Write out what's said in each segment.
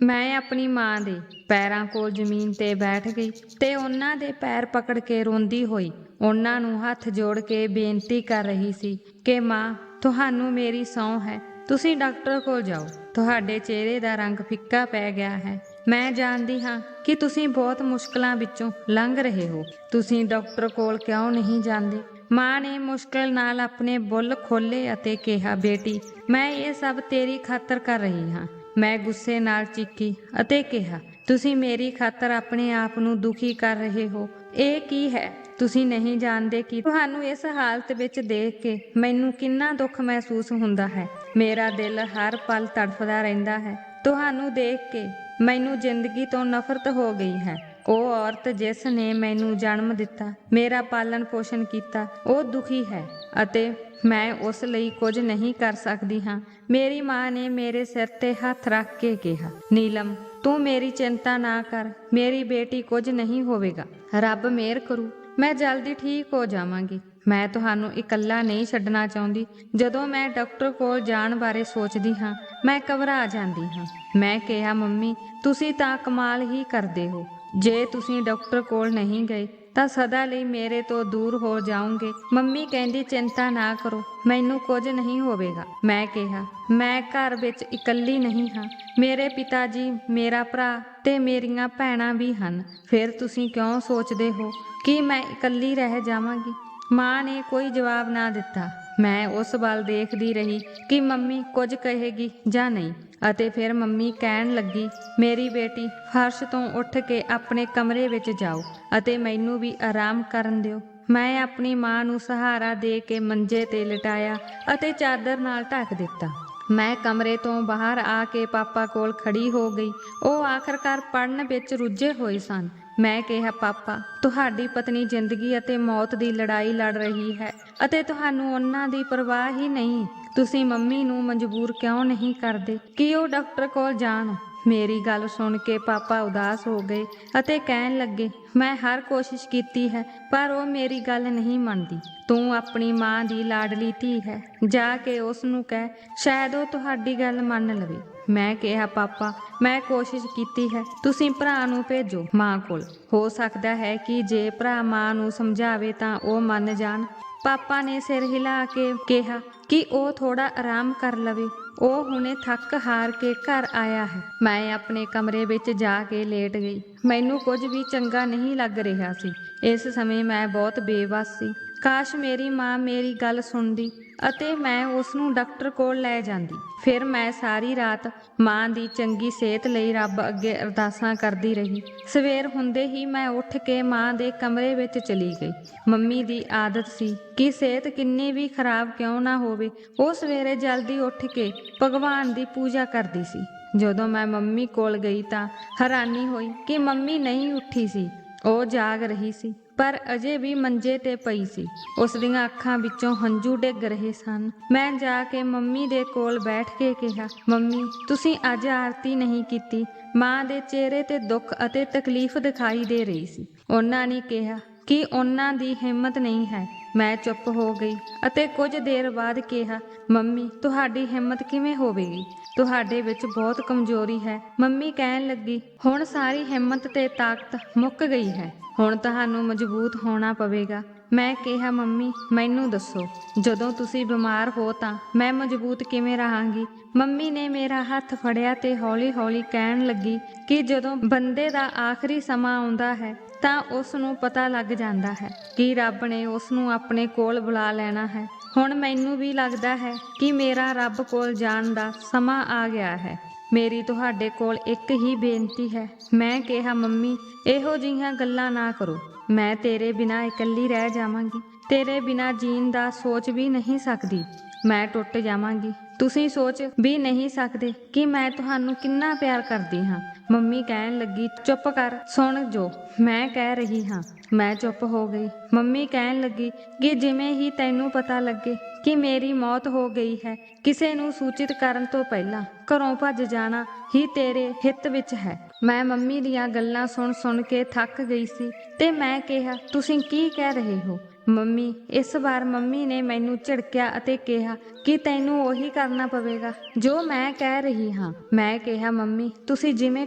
ਮੈਂ ਆਪਣੀ ਮਾਂ ਦੇ ਪੈਰਾਂ ਕੋਲ ਜ਼ਮੀਨ ਤੇ ਬੈਠ ਗਈ ਤੇ ਉਹਨਾਂ ਦੇ ਪੈਰ ਪਕੜ ਕੇ ਰੋਂਦੀ ਹੋਈ ਉਹਨਾਂ ਨੂੰ ਹੱਥ ਜੋੜ ਕੇ ਬੇਨਤੀ ਕਰ ਰਹੀ ਸੀ ਕਿ ਮਾਂ, ਤੁਹਾਨੂੰ ਮੇਰੀ ਸਹੁੰ ਹੈ, ਤੁਸੀਂ ਡਾਕਟਰ ਕੋਲ ਜਾਓ। ਤੁਹਾਡੇ ਚਿਹਰੇ ਦਾ ਰੰਗ ਫਿੱਕਾ ਪੈ ਗਿਆ ਹੈ। ਮੈਂ ਜਾਣਦੀ ਹਾਂ ਕਿ ਤੁਸੀਂ ਬਹੁਤ ਮੁਸ਼ਕਲਾਂ ਵਿੱਚੋਂ ਲੰਘ ਰਹੇ ਹੋ। ਤੁਸੀਂ ਡਾਕਟਰ ਕੋਲ ਕਿਉਂ ਨਹੀਂ ਜਾਂਦੇ? ਮਾਂ ਨੇ ਮੁਸ਼ਕਲ ਨਾਲ ਆਪਣੇ ਬੁੱਲ੍ਹ ਖੋਲ੍ਹੇ ਅਤੇ ਕਿਹਾ, ਬੇਟੀ, ਮੈਂ ਇਹ ਸਭ ਤੇਰੀ ਖਾਤਰ ਕਰ ਰਹੀ ਹਾਂ। ਮੈਂ ਗੁੱਸੇ ਨਾਲ ਚੀਖੀ ਅਤੇ ਕਿਹਾ, ਤੁਸੀਂ ਮੇਰੀ ਖਾਤਰ ਆਪਣੇ ਆਪ ਨੂੰ ਦੁਖੀ ਕਰ ਰਹੇ ਹੋ। ਇਹ ਕੀ ਹੈ? ਤੁਸੀਂ ਨਹੀਂ ਜਾਣਦੇ ਕਿ ਤੁਹਾਨੂੰ ਇਸ ਹਾਲਤ ਵਿੱਚ ਦੇਖ ਕੇ ਮੈਨੂੰ ਕਿੰਨਾ ਦੁੱਖ ਮਹਿਸੂਸ ਹੁੰਦਾ ਹੈ। ਮੇਰਾ ਦਿਲ ਹਰ ਪਲ ਤੜਫਦਾ ਰਹਿੰਦਾ ਹੈ। ਤੁਹਾਨੂੰ ਦੇਖ ਕੇ ਮੈਨੂੰ ਜ਼ਿੰਦਗੀ ਤੋਂ ਨਫ਼ਰਤ ਹੋ ਗਈ ਹੈ। ਉਹ ਔਰਤ ਜਿਸ ਨੇ ਮੈਨੂੰ ਜਨਮ ਦਿੱਤਾ, ਮੇਰਾ ਪਾਲਣ ਪੋਸ਼ਣ ਕੀਤਾ, ਉਹ ਦੁਖੀ ਹੈ ਅਤੇ ਮੈਂ ਉਸ ਲਈ ਕੁਝ ਨਹੀਂ ਕਰ ਸਕਦੀ ਹਾਂ। ਮੇਰੀ ਮਾਂ ਨੇ ਮੇਰੇ ਸਿਰ ਤੇ ਹੱਥ ਰੱਖ ਕੇ ਕਿਹਾ, ਨੀਲਮ, ਤੂੰ ਮੇਰੀ ਚਿੰਤਾ ਨਾ ਕਰ। ਮੇਰੀ ਬੇਟੀ ਕੁਝ ਨਹੀਂ ਹੋਵੇਗਾ। ਰੱਬ ਮਿਹਰ ਕਰੂ, ਮੈਂ ਜਲਦੀ ਠੀਕ ਹੋ ਜਾਵਾਂਗੀ। ਮੈਂ ਤੁਹਾਨੂੰ ਇਕੱਲਾ ਨਹੀਂ ਛੱਡਣਾ ਚਾਹੁੰਦੀ। ਜਦੋਂ ਮੈਂ ਡਾਕਟਰ ਕੋਲ ਜਾਣ ਬਾਰੇ ਸੋਚਦੀ ਹਾਂ, ਮੈਂ ਘਬਰਾ ਜਾਂਦੀ ਹਾਂ। ਮੈਂ ਕਿਹਾ, ਮੰਮੀ, ਤੁਸੀਂ ਤਾਂ ਕਮਾਲ ਹੀ ਕਰਦੇ ਹੋ। ਜੇ ਤੁਸੀਂ ਡਾਕਟਰ ਕੋਲ ਨਹੀਂ ਗਏ ਤਾਂ ਸਦਾ ਲਈ ਮੇਰੇ ਤੋਂ ਦੂਰ ਹੋ ਜਾਓਗੇ। ਮੰਮੀ ਕਹਿੰਦੀ, ਚਿੰਤਾ ਨਾ ਕਰੋ, ਮੈਨੂੰ ਕੁਝ ਨਹੀਂ ਹੋਵੇਗਾ। ਮੈਂ ਕਿਹਾ, ਮੈਂ ਘਰ ਵਿੱਚ ਇਕੱਲੀ ਨਹੀਂ ਹਾਂ। ਮੇਰੇ ਪਿਤਾ ਜੀ, ਮੇਰਾ ਭਰਾ ਤੇ ਮੇਰੀਆਂ ਭੈਣਾਂ ਵੀ ਹਨ। ਫਿਰ ਤੁਸੀਂ ਕਿਉਂ ਸੋਚਦੇ ਹੋ ਕਿ ਮੈਂ ਇਕੱਲੀ ਰਹਿ ਜਾਵਾਂਗੀ? ਮਾਂ ਨੇ ਕੋਈ ਜਵਾਬ ਨਾ ਦਿੱਤਾ। ਮੈਂ ਉਸ ਵੱਲ ਦੇਖਦੀ ਰਹੀ ਕਿ ਮੰਮੀ ਕੁਝ ਕਹੇਗੀ ਜਾਂ ਨਹੀਂ, ਅਤੇ ਫਿਰ ਮੰਮੀ ਕਹਿਣ ਲੱਗੀ, ਮੇਰੀ ਬੇਟੀ, ਫਰਸ਼ ਤੋਂ ਉੱਠ ਕੇ ਆਪਣੇ ਕਮਰੇ ਵਿੱਚ ਜਾਓ ਅਤੇ ਮੈਨੂੰ ਵੀ ਆਰਾਮ ਕਰਨ ਦਿਓ। ਮੈਂ ਆਪਣੀ ਮਾਂ ਨੂੰ ਸਹਾਰਾ ਦੇ ਕੇ ਮੰਜੇ ਤੇ ਲਿਟਾਇਆ ਅਤੇ ਚਾਦਰ ਨਾਲ ਢੱਕ ਦਿੱਤਾ। ਮੈਂ ਕਮਰੇ ਤੋਂ ਬਾਹਰ ਆ ਕੇ ਪਾਪਾ ਕੋਲ ਖੜੀ ਹੋ ਗਈ। ਉਹ ਆਖਰਕਾਰ ਪੜ੍ਹਨ ਵਿੱਚ ਰੁੱਝੇ ਹੋਏ ਸਨ। ਮੈਂ ਕਿਹਾ, ਪਾਪਾ, ਤੁਹਾਡੀ ਪਤਨੀ ਜ਼ਿੰਦਗੀ ਅਤੇ ਮੌਤ ਦੀ ਲੜਾਈ ਲੜ ਰਹੀ ਹੈ ਅਤੇ ਤੁਹਾਨੂੰ ਉਹਨਾਂ ਦੀ ਪਰਵਾਹ ਹੀ ਨਹੀਂ। ਤੁਸੀਂ ਮੰਮੀ ਨੂੰ ਮਜਬੂਰ ਕਿਉਂ ਨਹੀਂ ਕਰਦੇ ਕਿ ਉਹ ਡਾਕਟਰ ਕੋਲ ਜਾਣ? ਮੇਰੀ ਗੱਲ ਸੁਣ ਕੇ ਪਾਪਾ ਉਦਾਸ ਹੋ ਗਏ ਅਤੇ ਕਹਿਣ ਲੱਗੇ, ਮੈਂ ਹਰ ਕੋਸ਼ਿਸ਼ ਕੀਤੀ ਹੈ ਪਰ ਉਹ ਮੇਰੀ ਗੱਲ ਨਹੀਂ ਮੰਨਦੀ। ਤੂੰ ਆਪਣੀ ਮਾਂ ਦੀ ਲਾਡਲੀ ਧੀ ਹੈ, ਜਾ ਕੇ ਉਸ ਨੂੰ ਕਹਿ, ਸ਼ਾਇਦ ਉਹ ਤੁਹਾਡੀ ਗੱਲ ਮੰਨ ਲਵੇ। ਮੈਂ ਕਿਹਾ, ਪਾਪਾ, ਮੈਂ ਕੋਸ਼ਿਸ਼ ਕੀਤੀ ਹੈ। ਤੁਸੀਂ ਭਰਾ ਨੂੰ ਭੇਜੋ ਮਾਂ ਕੋਲ। ਹੋ ਸਕਦਾ ਹੈ ਕਿ ਜੇ ਭਰਾ ਮਾਂ ਨੂੰ ਸਮਝਾਵੇ ਤਾਂ ਉਹ ਮੰਨ ਜਾਣ। ਪਾਪਾ ਨੇ ਸਿਰ ਹਿਲਾ ਕੇ ਕਿਹਾ ਕਿ ਉਹ ਥੋੜਾ ਆਰਾਮ ਕਰ ਲਵੇ। ਉਹ ਹੁਣੇ ਥੱਕ ਹਾਰ ਕੇ ਘਰ ਆਇਆ ਹੈ। ਮੈਂ ਆਪਣੇ ਕਮਰੇ ਵਿੱਚ ਜਾ ਕੇ ਲੇਟ ਗਈ। ਮੈਨੂੰ ਕੁਝ ਵੀ ਚੰਗਾ ਨਹੀਂ ਲੱਗ ਰਿਹਾ ਸੀ। ਇਸ ਸਮੇਂ ਮੈਂ ਬਹੁਤ ਬੇਵੱਸ ਸੀ। ਕਾਸ਼ ਮੇਰੀ ਮਾਂ ਮੇਰੀ ਗੱਲ ਸੁਣਦੀ ਅਤੇ ਮੈਂ ਉਸ ਨੂੰ ਡਾਕਟਰ ਕੋਲ ਲੈ ਜਾਂਦੀ। ਫਿਰ ਮੈਂ ਸਾਰੀ ਰਾਤ ਮਾਂ ਦੀ ਚੰਗੀ ਸਿਹਤ ਲਈ ਰੱਬ ਅੱਗੇ ਅਰਦਾਸਾਂ ਕਰਦੀ ਰਹੀ। ਸਵੇਰ ਹੁੰਦੇ ਹੀ ਮੈਂ ਉੱਠ ਕੇ ਮਾਂ ਦੇ ਕਮਰੇ ਵਿੱਚ ਚਲੀ ਗਈ। ਮੰਮੀ ਦੀ ਆਦਤ ਸੀ ਕਿ ਸਿਹਤ ਕਿੰਨੀ ਵੀ ਖਰਾਬ ਕਿਉਂ ਨਾ ਹੋਵੇ, ਉਹ ਸਵੇਰੇ ਜਲਦੀ ਉੱਠ ਕੇ ਭਗਵਾਨ ਦੀ ਪੂਜਾ ਕਰਦੀ ਸੀ। ਜਦੋਂ ਮੈਂ ਮੰਮੀ ਕੋਲ ਗਈ ਤਾਂ ਹੈਰਾਨੀ ਹੋਈ ਕਿ ਮੰਮੀ ਨਹੀਂ ਉੱਠੀ ਸੀ। ਉਹ ਜਾਗ ਰਹੀ ਸੀ ਪਰ ਅਜੇ ਵੀ ਮੰਜੇ ਤੇ ਪਈ ਸੀ। ਉਸ ਦੀਆਂ ਅੱਖਾਂ ਵਿੱਚੋਂ ਹੰਝੂ ਡਿੱਗ ਰਹੇ ਸਨ। ਮੈਂ ਜਾ ਕੇ ਮੰਮੀ ਦੇ ਕੋਲ ਬੈਠ ਕੇ ਕਿਹਾ, ਮੰਮੀ, ਤੁਸੀਂ ਅੱਜ ਆਰਤੀ ਨਹੀਂ ਕੀਤੀ। ਮਾਂ ਦੇ ਚਿਹਰੇ ਤੇ ਦੁੱਖ ਅਤੇ ਤਕਲੀਫ ਦਿਖਾਈ ਦੇ ਰਹੀ ਸੀ। ਉਹਨਾਂ ਨੇ ਕਿਹਾ ਕਿ ਉਹਨਾਂ ਦੀ ਹਿੰਮਤ ਨਹੀਂ ਹੈ। ਮੈਂ ਚੁੱਪ ਹੋ ਗਈ ਅਤੇ ਕੁਝ ਦੇਰ ਬਾਅਦ ਕਿਹਾ, ਮੰਮੀ, ਤੁਹਾਡੀ ਹਿੰਮਤ ਕਿਵੇਂ ਹੋਵੇਗੀ? ਤੁਹਾਡੇ ਵਿੱਚ ਬਹੁਤ ਕਮਜ਼ੋਰੀ ਹੈ। ਮੰਮੀ ਕਹਿਣ ਲੱਗੀ, ਹੁਣ ਸਾਰੀ ਹਿੰਮਤ ਤੇ ਤਾਕਤ ਮੁੱਕ ਗਈ ਹੈ। ਹੁਣ ਤੁਹਾਨੂੰ ਮਜ਼ਬੂਤ ਹੋਣਾ ਪਵੇਗਾ। ਮੈਂ ਕਿਹਾ, ਮੰਮੀ, ਮੈਨੂੰ ਦੱਸੋ, ਜਦੋਂ ਤੁਸੀਂ ਬਿਮਾਰ ਹੋ ਤਾਂ ਮੈਂ ਮਜ਼ਬੂਤ ਕਿਵੇਂ ਰਹਾਂਗੀ? ਮੰਮੀ ਨੇ ਮੇਰਾ ਹੱਥ ਫੜਿਆ ਤੇ ਹੌਲੀ-ਹੌਲੀ ਕਹਿਣ ਲੱਗੀ ਕਿ ਜਦੋਂ ਬੰਦੇ ਦਾ ਆਖਰੀ ਸਮਾਂ ਆਉਂਦਾ ਹੈ ਤਾਂ ਉਸ ਨੂੰ ਪਤਾ ਲੱਗ ਜਾਂਦਾ ਹੈ ਕਿ ਰੱਬ ਨੇ ਉਸ ਨੂੰ ਆਪਣੇ ਕੋਲ ਬੁਲਾ ਲੈਣਾ ਹੈ। ਹੁਣ ਮੈਨੂੰ ਵੀ ਲੱਗਦਾ ਹੈ ਕਿ ਮੇਰਾ ਰੱਬ ਕੋਲ ਜਾਣ ਦਾ ਸਮਾਂ ਆ ਗਿਆ ਹੈ। ਮੇਰੀ ਤੁਹਾਡੇ ਕੋਲ ਇੱਕ ਹੀ ਬੇਨਤੀ ਹੈ। ਮੈਂ ਕਿਹਾ, ਮੰਮੀ, ਇਹੋ ਜਿਹੀਆਂ ਗੱਲਾਂ ਨਾ ਕਰੋ। ਮੈਂ ਤੇਰੇ ਬਿਨਾਂ ਇਕੱਲੀ ਰਹਿ ਜਾਵਾਂਗੀ। ਤੇਰੇ ਬਿਨਾਂ ਜੀਣ ਦਾ ਸੋਚ ਵੀ ਨਹੀਂ ਸਕਦੀ। ਮੈਂ ਟੁੱਟ ਜਾਵਾਂਗੀ। ਤੁਸੀਂ ਸੋਚ ਵੀ ਨਹੀਂ ਸਕਦੇ ਕਿ ਮੈਂ ਤੁਹਾਨੂੰ ਕਿੰਨਾ ਪਿਆਰ ਕਰਦੀ ਹਾਂ। ਮੰਮੀ ਕਹਿਣ ਲੱਗੀ, ਚੁੱਪ ਕਰ, ਸੁਣ ਜੋ ਮੈਂ ਕਹਿ ਰਹੀ ਹਾਂ। ਮੈਂ ਚੁੱਪ ਹੋ ਗਈ। ਮੰਮੀ ਕਹਿਣ ਲੱਗੀ ਕਿ ਜਿਵੇਂ ਹੀ ਤੈਨੂੰ ਪਤਾ ਲੱਗੇ ਕਿ ਮੇਰੀ ਮੌਤ ਹੋ ਗਈ ਹੈ, ਕਿਸੇ ਨੂੰ ਸੂਚਿਤ ਕਰਨ ਤੋਂ ਪਹਿਲਾਂ ਘਰੋਂ ਭੱਜ ਜਾਣਾ ਹੀ ਤੇਰੇ ਹਿੱਤ ਵਿੱਚ ਹੈ। ਮੈਂ ਮੰਮੀ ਦੀਆਂ ਗੱਲਾਂ ਸੁਣ ਕੇ ਥੱਕ ਗਈ ਸੀ ਤੇ ਮੈਂ ਕਿਹਾ, ਤੁਸੀਂ ਕੀ ਕਹਿ ਰਹੇ ਹੋ? ਮੰਮੀ, ਇਸ ਵਾਰ ਮੰਮੀ ਨੇ ਮੈਨੂੰ ਝਿੜਕਿਆ ਅਤੇ ਕਿਹਾ ਕਿ ਤੈਨੂੰ ਉਹੀ ਕਰਨਾ ਪਵੇਗਾ ਜੋ ਮੈਂ ਕਹਿ ਰਹੀ ਹਾਂ। ਮੈਂ ਕਿਹਾ, ਮੰਮੀ ਤੁਸੀਂ ਜਿਵੇਂ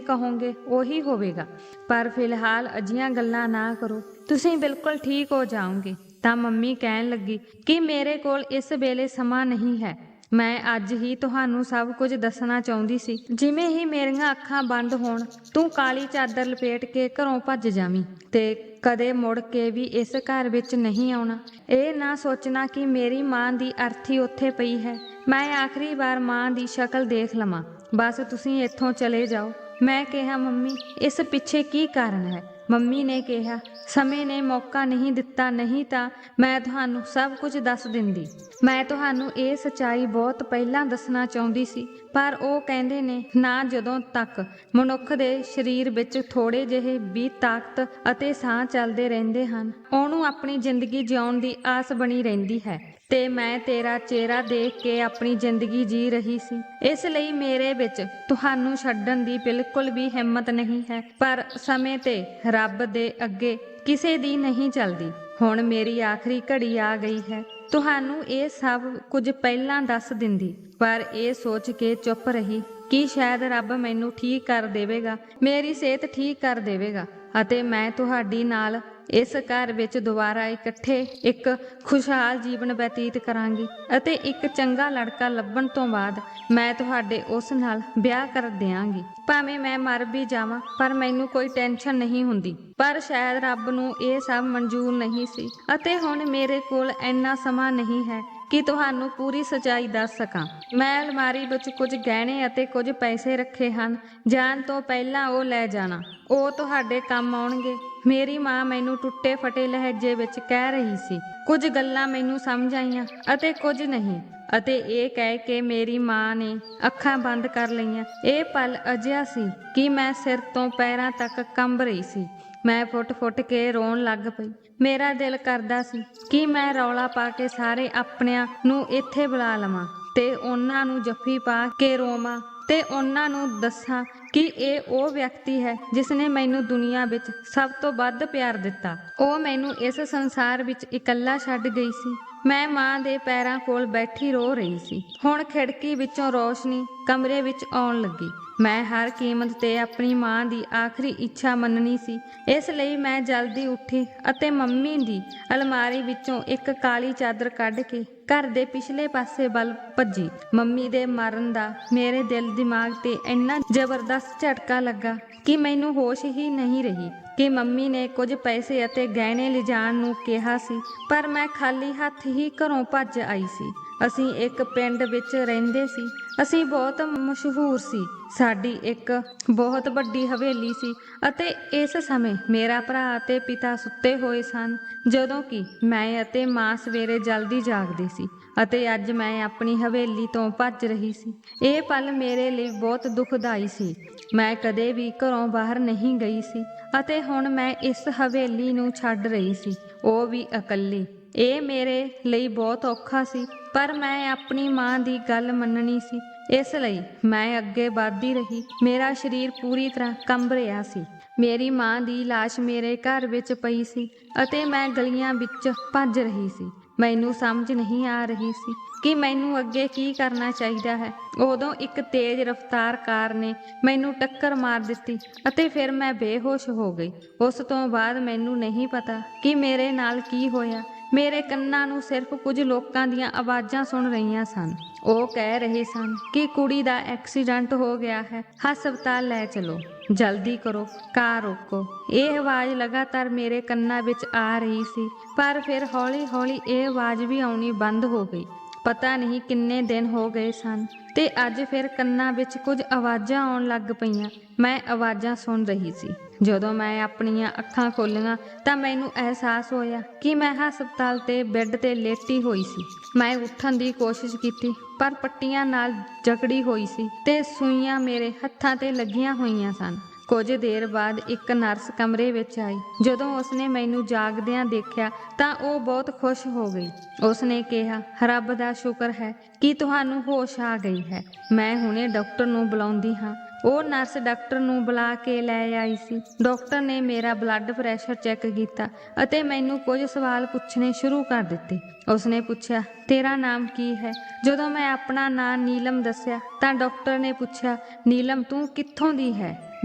ਕਹੋਗੇ ਉਹੀ ਹੋਵੇਗਾ, ਪਰ ਫਿਲਹਾਲ ਅਜਿਹੀਆਂ ਗੱਲਾਂ ਨਾ ਕਰੋ, ਤੁਸੀਂ ਬਿਲਕੁਲ ਠੀਕ ਹੋ ਜਾਓਗੇ। ਤਾਂ ਮੰਮੀ ਕਹਿਣ ਲੱਗੀ ਕਿ ਮੇਰੇ ਕੋਲ ਇਸ ਵੇਲੇ ਸਮਾਂ ਨਹੀਂ ਹੈ। ਮੈਂ ਅੱਜ ਹੀ ਤੁਹਾਨੂੰ ਸਭ ਕੁਝ ਦੱਸਣਾ ਚਾਹੁੰਦੀ ਸੀ। ਜਿਵੇਂ ਹੀ ਮੇਰੀਆਂ ਅੱਖਾਂ ਬੰਦ ਹੋਣ, ਤੂੰ ਕਾਲੀ ਚਾਦਰ ਲਪੇਟ ਕੇ ਘਰੋਂ ਭੱਜ ਜਾਵੀਂ ਤੇ ਕਦੇ ਮੁੜ ਕੇ ਵੀ ਇਸ ਘਰ ਵਿੱਚ ਨਹੀਂ ਆਉਣਾ। ਇਹ ਨਾ ਸੋਚਣਾ ਕਿ ਮੇਰੀ ਮਾਂ ਦੀ ਅਰਥੀ ਉੱਥੇ ਪਈ ਹੈ। ਮੈਂ ਆਖਰੀ ਵਾਰ ਮਾਂ ਦੀ ਸ਼ਕਲ ਦੇਖ ਲਵਾਂ, ਬਸ ਤੁਸੀਂ ਇੱਥੋਂ ਚਲੇ ਜਾਓ। ਮੈਂ ਕਿਹਾ, ਮੰਮੀ ਇਸ ਪਿੱਛੇ ਕੀ ਕਾਰਨ ਹੈ? ਮੰਮੀ ਨੇ ਕਿਹਾ, ਸਮੇਂ ਨੇ ਮੌਕਾ ਨਹੀਂ ਦਿੱਤਾ, ਨਹੀਂ ਤਾਂ ਮੈਂ ਤੁਹਾਨੂੰ ਸਭ ਕੁਝ ਦੱਸ ਦਿੰਦੀ। ਮੈਂ ਤੁਹਾਨੂੰ ਇਹ ਸੱਚਾਈ ਬਹੁਤ ਪਹਿਲਾਂ ਦੱਸਣਾ ਚਾਹੁੰਦੀ ਸੀ, ਪਰ ਉਹ ਕਹਿੰਦੇ ਨੇ ਨਾ, ਜਦੋਂ ਤੱਕ ਮਨੁੱਖ ਦੇ ਸਰੀਰ ਵਿੱਚ ਥੋੜੇ ਜਿਹੇ ਵੀ ਤਾਕਤ ਅਤੇ ਸਾਹ ਚੱਲਦੇ ਰਹਿੰਦੇ ਹਨ, ਉਹਨੂੰ ਆਪਣੀ ਜ਼ਿੰਦਗੀ ਜਿਉਣ ਦੀ ਆਸ ਬਣੀ ਰਹਿੰਦੀ ਹੈ। ਤੇ ਮੈਂ ਤੇਰਾ ਚਿਹਰਾ ਦੇਖ ਕੇ ਆਪਣੀ ਜ਼ਿੰਦਗੀ ਜੀ ਰਹੀ ਸੀ, ਇਸ ਲਈ ਮੇਰੇ ਵਿੱਚ ਤੁਹਾਨੂੰ ਛੱਡਣ ਦੀ ਬਿਲਕੁਲ ਵੀ ਹਿੰਮਤ ਨਹੀਂ ਹੈ। ਪਰ ਸਮੇਂ ਤੇ ਰੱਬ ਦੇ ਅੱਗੇ ਕਿਸੇ ਦੀ ਨਹੀਂ ਚੱਲਦੀ। ਹੁਣ ਮੇਰੀ ਆਖਰੀ ਘੜੀ ਆ ਗਈ ਹੈ। ਤੁਹਾਨੂੰ ਇਹ ਸਭ ਕੁਝ ਪਹਿਲਾਂ ਦੱਸ ਦਿੰਦੀ, ਪਰ ਇਹ ਸੋਚ ਕੇ ਚੁੱਪ ਰਹੀ ਕਿ ਸ਼ਾਇਦ ਰੱਬ ਮੈਨੂੰ ਠੀਕ ਕਰ ਦੇਵੇਗਾ, ਮੇਰੀ ਸਿਹਤ ਠੀਕ ਕਰ ਦੇਵੇਗਾ ਅਤੇ ਮੈਂ ਤੁਹਾਡੀ ਨਾਲ ਇਸ ਘਰ ਵਿੱਚ ਦੁਬਾਰਾ ਇਕੱਠੇ ਇੱਕ ਖੁਸ਼ਹਾਲ ਜੀਵਨ ਬਤੀਤ ਕਰਾਂਗੀ ਅਤੇ ਇੱਕ ਚੰਗਾ ਲੜਕਾ ਲੱਭਣ ਤੋਂ ਬਾਅਦ ਮੈਂ ਤੁਹਾਡੇ ਉਸ ਨਾਲ ਵਿਆਹ ਕਰ ਦਿਆਂਗੀ। ਭਾਵੇਂ ਮੈਂ ਮਰ ਵੀ ਜਾਵਾਂ, ਪਰ ਮੈਨੂੰ ਕੋਈ ਟੈਨਸ਼ਨ ਨਹੀਂ ਹੁੰਦੀ। ਪਰ ਸ਼ਾਇਦ ਰੱਬ ਨੂੰ ਇਹ ਸਭ ਮਨਜ਼ੂਰ ਨਹੀਂ ਸੀ ਅਤੇ ਹੁਣ ਮੇਰੇ ਕੋਲ ਇੰਨਾ ਸਮਾਂ ਨਹੀਂ ਹੈ ਕਿ ਤੁਹਾਨੂੰ ਪੂਰੀ ਸੱਚਾਈ ਦੱਸ ਸਕਾਂ। ਮੈਂ ਅਲਮਾਰੀ ਵਿੱਚ ਕੁਝ ਗਹਿਣੇ ਅਤੇ ਕੁਝ ਪੈਸੇ ਰੱਖੇ ਹਨ। ਜਾਣ ਤੋਂ ਪਹਿਲਾਂ ਉਹ ਲੈ ਜਾਣਾ, ਉਹ ਤੁਹਾਡੇ ਕੰਮ ਆਉਣਗੇ। ਮੇਰੀ ਮਾਂ ਮੈਨੂੰ ਟੁੱਟੇ ਫਟੇ ਲਹਿਜੇ ਵਿੱਚ ਕਹਿ ਰਹੀ ਸੀ। ਕੁਝ ਗੱਲਾਂ ਮੈਨੂੰ ਸਮਝ ਆਈਆਂ ਅਤੇ ਕੁਝ ਨਹੀਂ, ਅਤੇ ਇਹ ਕਹਿ ਕੇ ਮੇਰੀ ਮਾਂ ਨੇ ਅੱਖਾਂ ਬੰਦ ਕਰ ਲਈਆਂ। ਇਹ ਪਲ ਅਜਿਹਾ ਸੀ ਕਿ ਮੈਂ ਸਿਰ ਤੋਂ ਪੈਰਾਂ ਤੱਕ ਕੰਬ ਰਹੀ ਸੀ। ਮੈਂ ਫੁੱਟ-ਫੁੱਟ ਕੇ ਰੋਣ ਲੱਗ ਪਈ। ਮੇਰਾ ਦਿਲ ਕਰਦਾ ਸੀ ਕਿ ਮੈਂ ਰੌਲਾ ਪਾ ਕੇ ਸਾਰੇ ਆਪਣਿਆਂ ਨੂੰ ਇੱਥੇ ਬੁਲਾ ਲਵਾਂ ਤੇ ਉਹਨਾਂ ਨੂੰ ਜੱਫੀ ਪਾ ਕੇ ਰੋਵਾਂ ਤੇ ਉਹਨਾਂ ਨੂੰ ਦੱਸਾਂ ਕਿ ਇਹ ਉਹ ਵਿਅਕਤੀ ਹੈ ਜਿਸ ਨੇ ਮੈਨੂੰ ਦੁਨੀਆ ਵਿੱਚ ਸਭ ਤੋਂ ਵੱਧ ਪਿਆਰ ਦਿੱਤਾ। ਉਹ ਮੈਨੂੰ ਇਸ ਸੰਸਾਰ ਵਿੱਚ ਇਕੱਲਾ ਛੱਡ ਗਈ ਸੀ। ਮੈਂ ਮਾਂ ਦੇ ਪੈਰਾਂ ਕੋਲ ਬੈਠੀ ਰੋ ਰਹੀ ਸੀ। ਹੁਣ ਖਿੜਕੀ ਵਿੱਚੋਂ ਰੌਸ਼ਨੀ ਕਮਰੇ ਵਿੱਚ ਆਉਣ ਲੱਗੀ। ਮੈਂ ਹਰ ਕੀਮਤ ਤੇ ਆਪਣੀ ਮਾਂ ਦੀ ਆਖਰੀ ਇੱਛਾ ਮੰਨਣੀ ਸੀ, ਇਸ ਲਈ ਮੈਂ ਜਲਦੀ ਉੱਠੀ ਅਤੇ ਮੰਮੀ ਦੀ ਅਲਮਾਰੀ ਵਿੱਚੋਂ ਇੱਕ ਕਾਲੀ ਚਾਦਰ ਕੱਢ ਕੇ ਘਰ ਦੇ ਪਿਛਲੇ ਪਾਸੇ ਵੱਲ ਭੱਜੀ। ਮੰਮੀ ਦੇ ਮਰਨ ਦਾ ਮੇਰੇ ਦਿਲ ਦਿਮਾਗ ਤੇ ਇੰਨਾ ਜ਼ਬਰਦਸਤ ਝਟਕਾ ਲੱਗਾ ਕਿ ਮੈਨੂੰ ਹੋਸ਼ ਹੀ ਨਹੀਂ ਰਹੀ ਕਿ ਮੰਮੀ ਨੇ ਕੁਝ ਪੈਸੇ ਅਤੇ ਗਹਿਣੇ ਲਿਜਾਣ ਨੂੰ ਕਿਹਾ ਸੀ, ਪਰ ਮੈਂ ਖਾਲੀ ਹੱਥ ਹੀ ਘਰੋਂ ਭੱਜ ਆਈ ਸੀ। ਅਸੀਂ ਇੱਕ ਪਿੰਡ ਵਿੱਚ ਰਹਿੰਦੇ ਸੀ। ਅਸੀਂ ਬਹੁਤ ਮਸ਼ਹੂਰ ਸੀ। ਸਾਡੀ ਇੱਕ ਬਹੁਤ ਵੱਡੀ ਹਵੇਲੀ ਸੀ ਅਤੇ ਇਸ ਸਮੇਂ ਮੇਰਾ ਭਰਾ ਅਤੇ ਪਿਤਾ ਸੁੱਤੇ ਹੋਏ ਸਨ, ਜਦੋਂ ਕਿ ਮੈਂ ਅਤੇ ਮਾਂ ਸਵੇਰੇ ਜਲਦੀ ਜਾਗਦੇ ਸੀ ਅਤੇ ਅੱਜ ਮੈਂ ਆਪਣੀ ਹਵੇਲੀ ਤੋਂ ਭੱਜ ਰਹੀ ਸੀ। ਇਹ ਪਲ ਮੇਰੇ ਲਈ ਬਹੁਤ ਦੁਖਦਾਈ ਸੀ। ਮੈਂ ਕਦੇ ਵੀ ਘਰੋਂ ਬਾਹਰ ਨਹੀਂ ਗਈ ਸੀ ਅਤੇ ਹੁਣ ਮੈਂ ਇਸ ਹਵੇਲੀ ਨੂੰ ਛੱਡ ਰਹੀ ਸੀ, ਉਹ ਵੀ ਇਕੱਲੀ। ਇਹ ਮੇਰੇ ਲਈ ਬਹੁਤ ਔਖਾ ਸੀ, ਪਰ ਮੈਂ ਆਪਣੀ ਮਾਂ ਦੀ ਗੱਲ ਮੰਨਣੀ ਸੀ, ਇਸ ਲਈ ਮੈਂ ਅੱਗੇ ਵਧਦੀ ਰਹੀ। ਮੇਰਾ ਸਰੀਰ ਪੂਰੀ ਤਰ੍ਹਾਂ ਕੰਬ ਰਿਹਾ ਸੀ। ਮੇਰੀ ਮਾਂ ਦੀ ਲਾਸ਼ ਮੇਰੇ ਘਰ ਵਿੱਚ ਪਈ ਸੀ ਅਤੇ ਮੈਂ ਗਲੀਆਂ ਵਿੱਚ ਭੱਜ ਰਹੀ ਸੀ। ਮੈਨੂੰ ਸਮਝ ਨਹੀਂ ਆ ਰਹੀ ਸੀ ਕਿ ਮੈਨੂੰ ਅੱਗੇ ਕੀ ਕਰਨਾ ਚਾਹੀਦਾ ਹੈ। ਉਦੋਂ ਇੱਕ ਤੇਜ਼ ਰਫ਼ਤਾਰ ਕਾਰ ਨੇ ਮੈਨੂੰ ਟੱਕਰ ਮਾਰ ਦਿੱਤੀ ਅਤੇ ਫਿਰ ਮੈਂ ਬੇਹੋਸ਼ ਹੋ ਗਈ। ਉਸ ਤੋਂ ਬਾਅਦ ਮੈਨੂੰ ਨਹੀਂ ਪਤਾ ਕਿ ਮੇਰੇ ਨਾਲ ਕੀ ਹੋਇਆ। ਮੇਰੇ ਕੰਨਾਂ ਨੂੰ ਸਿਰਫ ਕੁਝ ਲੋਕਾਂ ਦੀਆਂ ਆਵਾਜ਼ਾਂ ਸੁਣ ਰਹੀਆਂ ਸਨ। ਉਹ ਕਹਿ ਰਹੇ ਸਨ ਕਿ ਕੁੜੀ ਦਾ ਐਕਸੀਡੈਂਟ ਹੋ ਗਿਆ ਹੈ, ਹਸਪਤਾਲ ਲੈ ਚਲੋ, ਜਲਦੀ ਕਰੋ, ਕਾਰ ਰੋਕੋ। ਇਹ ਆਵਾਜ਼ ਲਗਾਤਾਰ ਮੇਰੇ ਕੰਨਾਂ ਵਿੱਚ ਆ ਰਹੀ ਸੀ, ਪਰ ਫਿਰ ਹੌਲੀ-ਹੌਲੀ ਇਹ ਆਵਾਜ਼ ਵੀ ਆਉਣੀ ਬੰਦ ਹੋ ਗਈ। ਪਤਾ ਨਹੀਂ ਕਿੰਨੇ ਦਿਨ ਹੋ ਗਏ ਸਨ ਤੇ ਅੱਜ ਫਿਰ ਕੰਨਾਂ ਵਿੱਚ ਕੁਝ ਆਵਾਜ਼ਾਂ ਆਉਣ ਲੱਗ ਪਈਆਂ। ਮੈਂ ਆਵਾਜ਼ਾਂ ਸੁਣ ਰਹੀ ਸੀ। ਜਦੋਂ ਮੈਂ ਆਪਣੀਆਂ ਅੱਖਾਂ ਖੋਲ੍ਹੀਆਂ ਤਾਂ ਮੈਨੂੰ ਅਹਿਸਾਸ ਹੋਇਆ ਕਿ ਮੈਂ ਹਸਪਤਾਲ ਤੇ ਬੈੱਡ ਤੇ ਲੇਟੀ ਹੋਈ ਸੀ। ਮੈਂ ਉੱਠਣ ਦੀ ਕੋਸ਼ਿਸ਼ ਕੀਤੀ, ਪਰ ਪੱਟੀਆਂ ਨਾਲ ਜਕੜੀ ਹੋਈ ਸੀ ਤੇ ਸੂਈਆਂ ਮੇਰੇ ਹੱਥਾਂ ਤੇ ਲੱਗੀਆਂ ਹੋਈਆਂ ਸਨ। ਕੁਝ ਦੇਰ ਬਾਅਦ ਇੱਕ ਨਰਸ ਕਮਰੇ ਵਿੱਚ ਆਈ। ਜਦੋਂ ਉਸਨੇ ਮੈਨੂੰ ਜਾਗਦਿਆਂ ਦੇਖਿਆ ਤਾਂ ਉਹ ਬਹੁਤ ਖੁਸ਼ ਹੋ ਗਈ। ਉਸਨੇ ਕਿਹਾ, ਰੱਬ ਦਾ ਸ਼ੁਕਰ ਹੈ ਕਿ ਤੁਹਾਨੂੰ ਹੋਸ਼ ਆ ਗਈ ਹੈ। ਮੈਂ ਹੁਣੇ ਡਾਕਟਰ ਨੂੰ ਬੁਲਾਉਂਦੀ ਹਾਂ। ਉਹ ਨਰਸ ਡਾਕਟਰ ਨੂੰ ਬੁਲਾ ਕੇ ਲੈ ਆਈ ਸੀ। ਡਾਕਟਰ ਨੇ ਮੇਰਾ ਬਲੱਡ ਪ੍ਰੈਸ਼ਰ ਚੈੱਕ ਕੀਤਾ ਅਤੇ ਮੈਨੂੰ ਕੁਝ ਸਵਾਲ ਪੁੱਛਣੇ ਸ਼ੁਰੂ ਕਰ ਦਿੱਤੇ। ਉਸਨੇ ਪੁੱਛਿਆ, ਤੇਰਾ ਨਾਮ ਕੀ ਹੈ? ਜਦੋਂ ਮੈਂ ਆਪਣਾ ਨਾਂ ਨੀਲਮ ਦੱਸਿਆ ਤਾਂ ਡਾਕਟਰ ਨੇ ਪੁੱਛਿਆ, ਨੀਲਮ ਤੂੰ ਕਿੱਥੋਂ ਦੀ ਹੈ?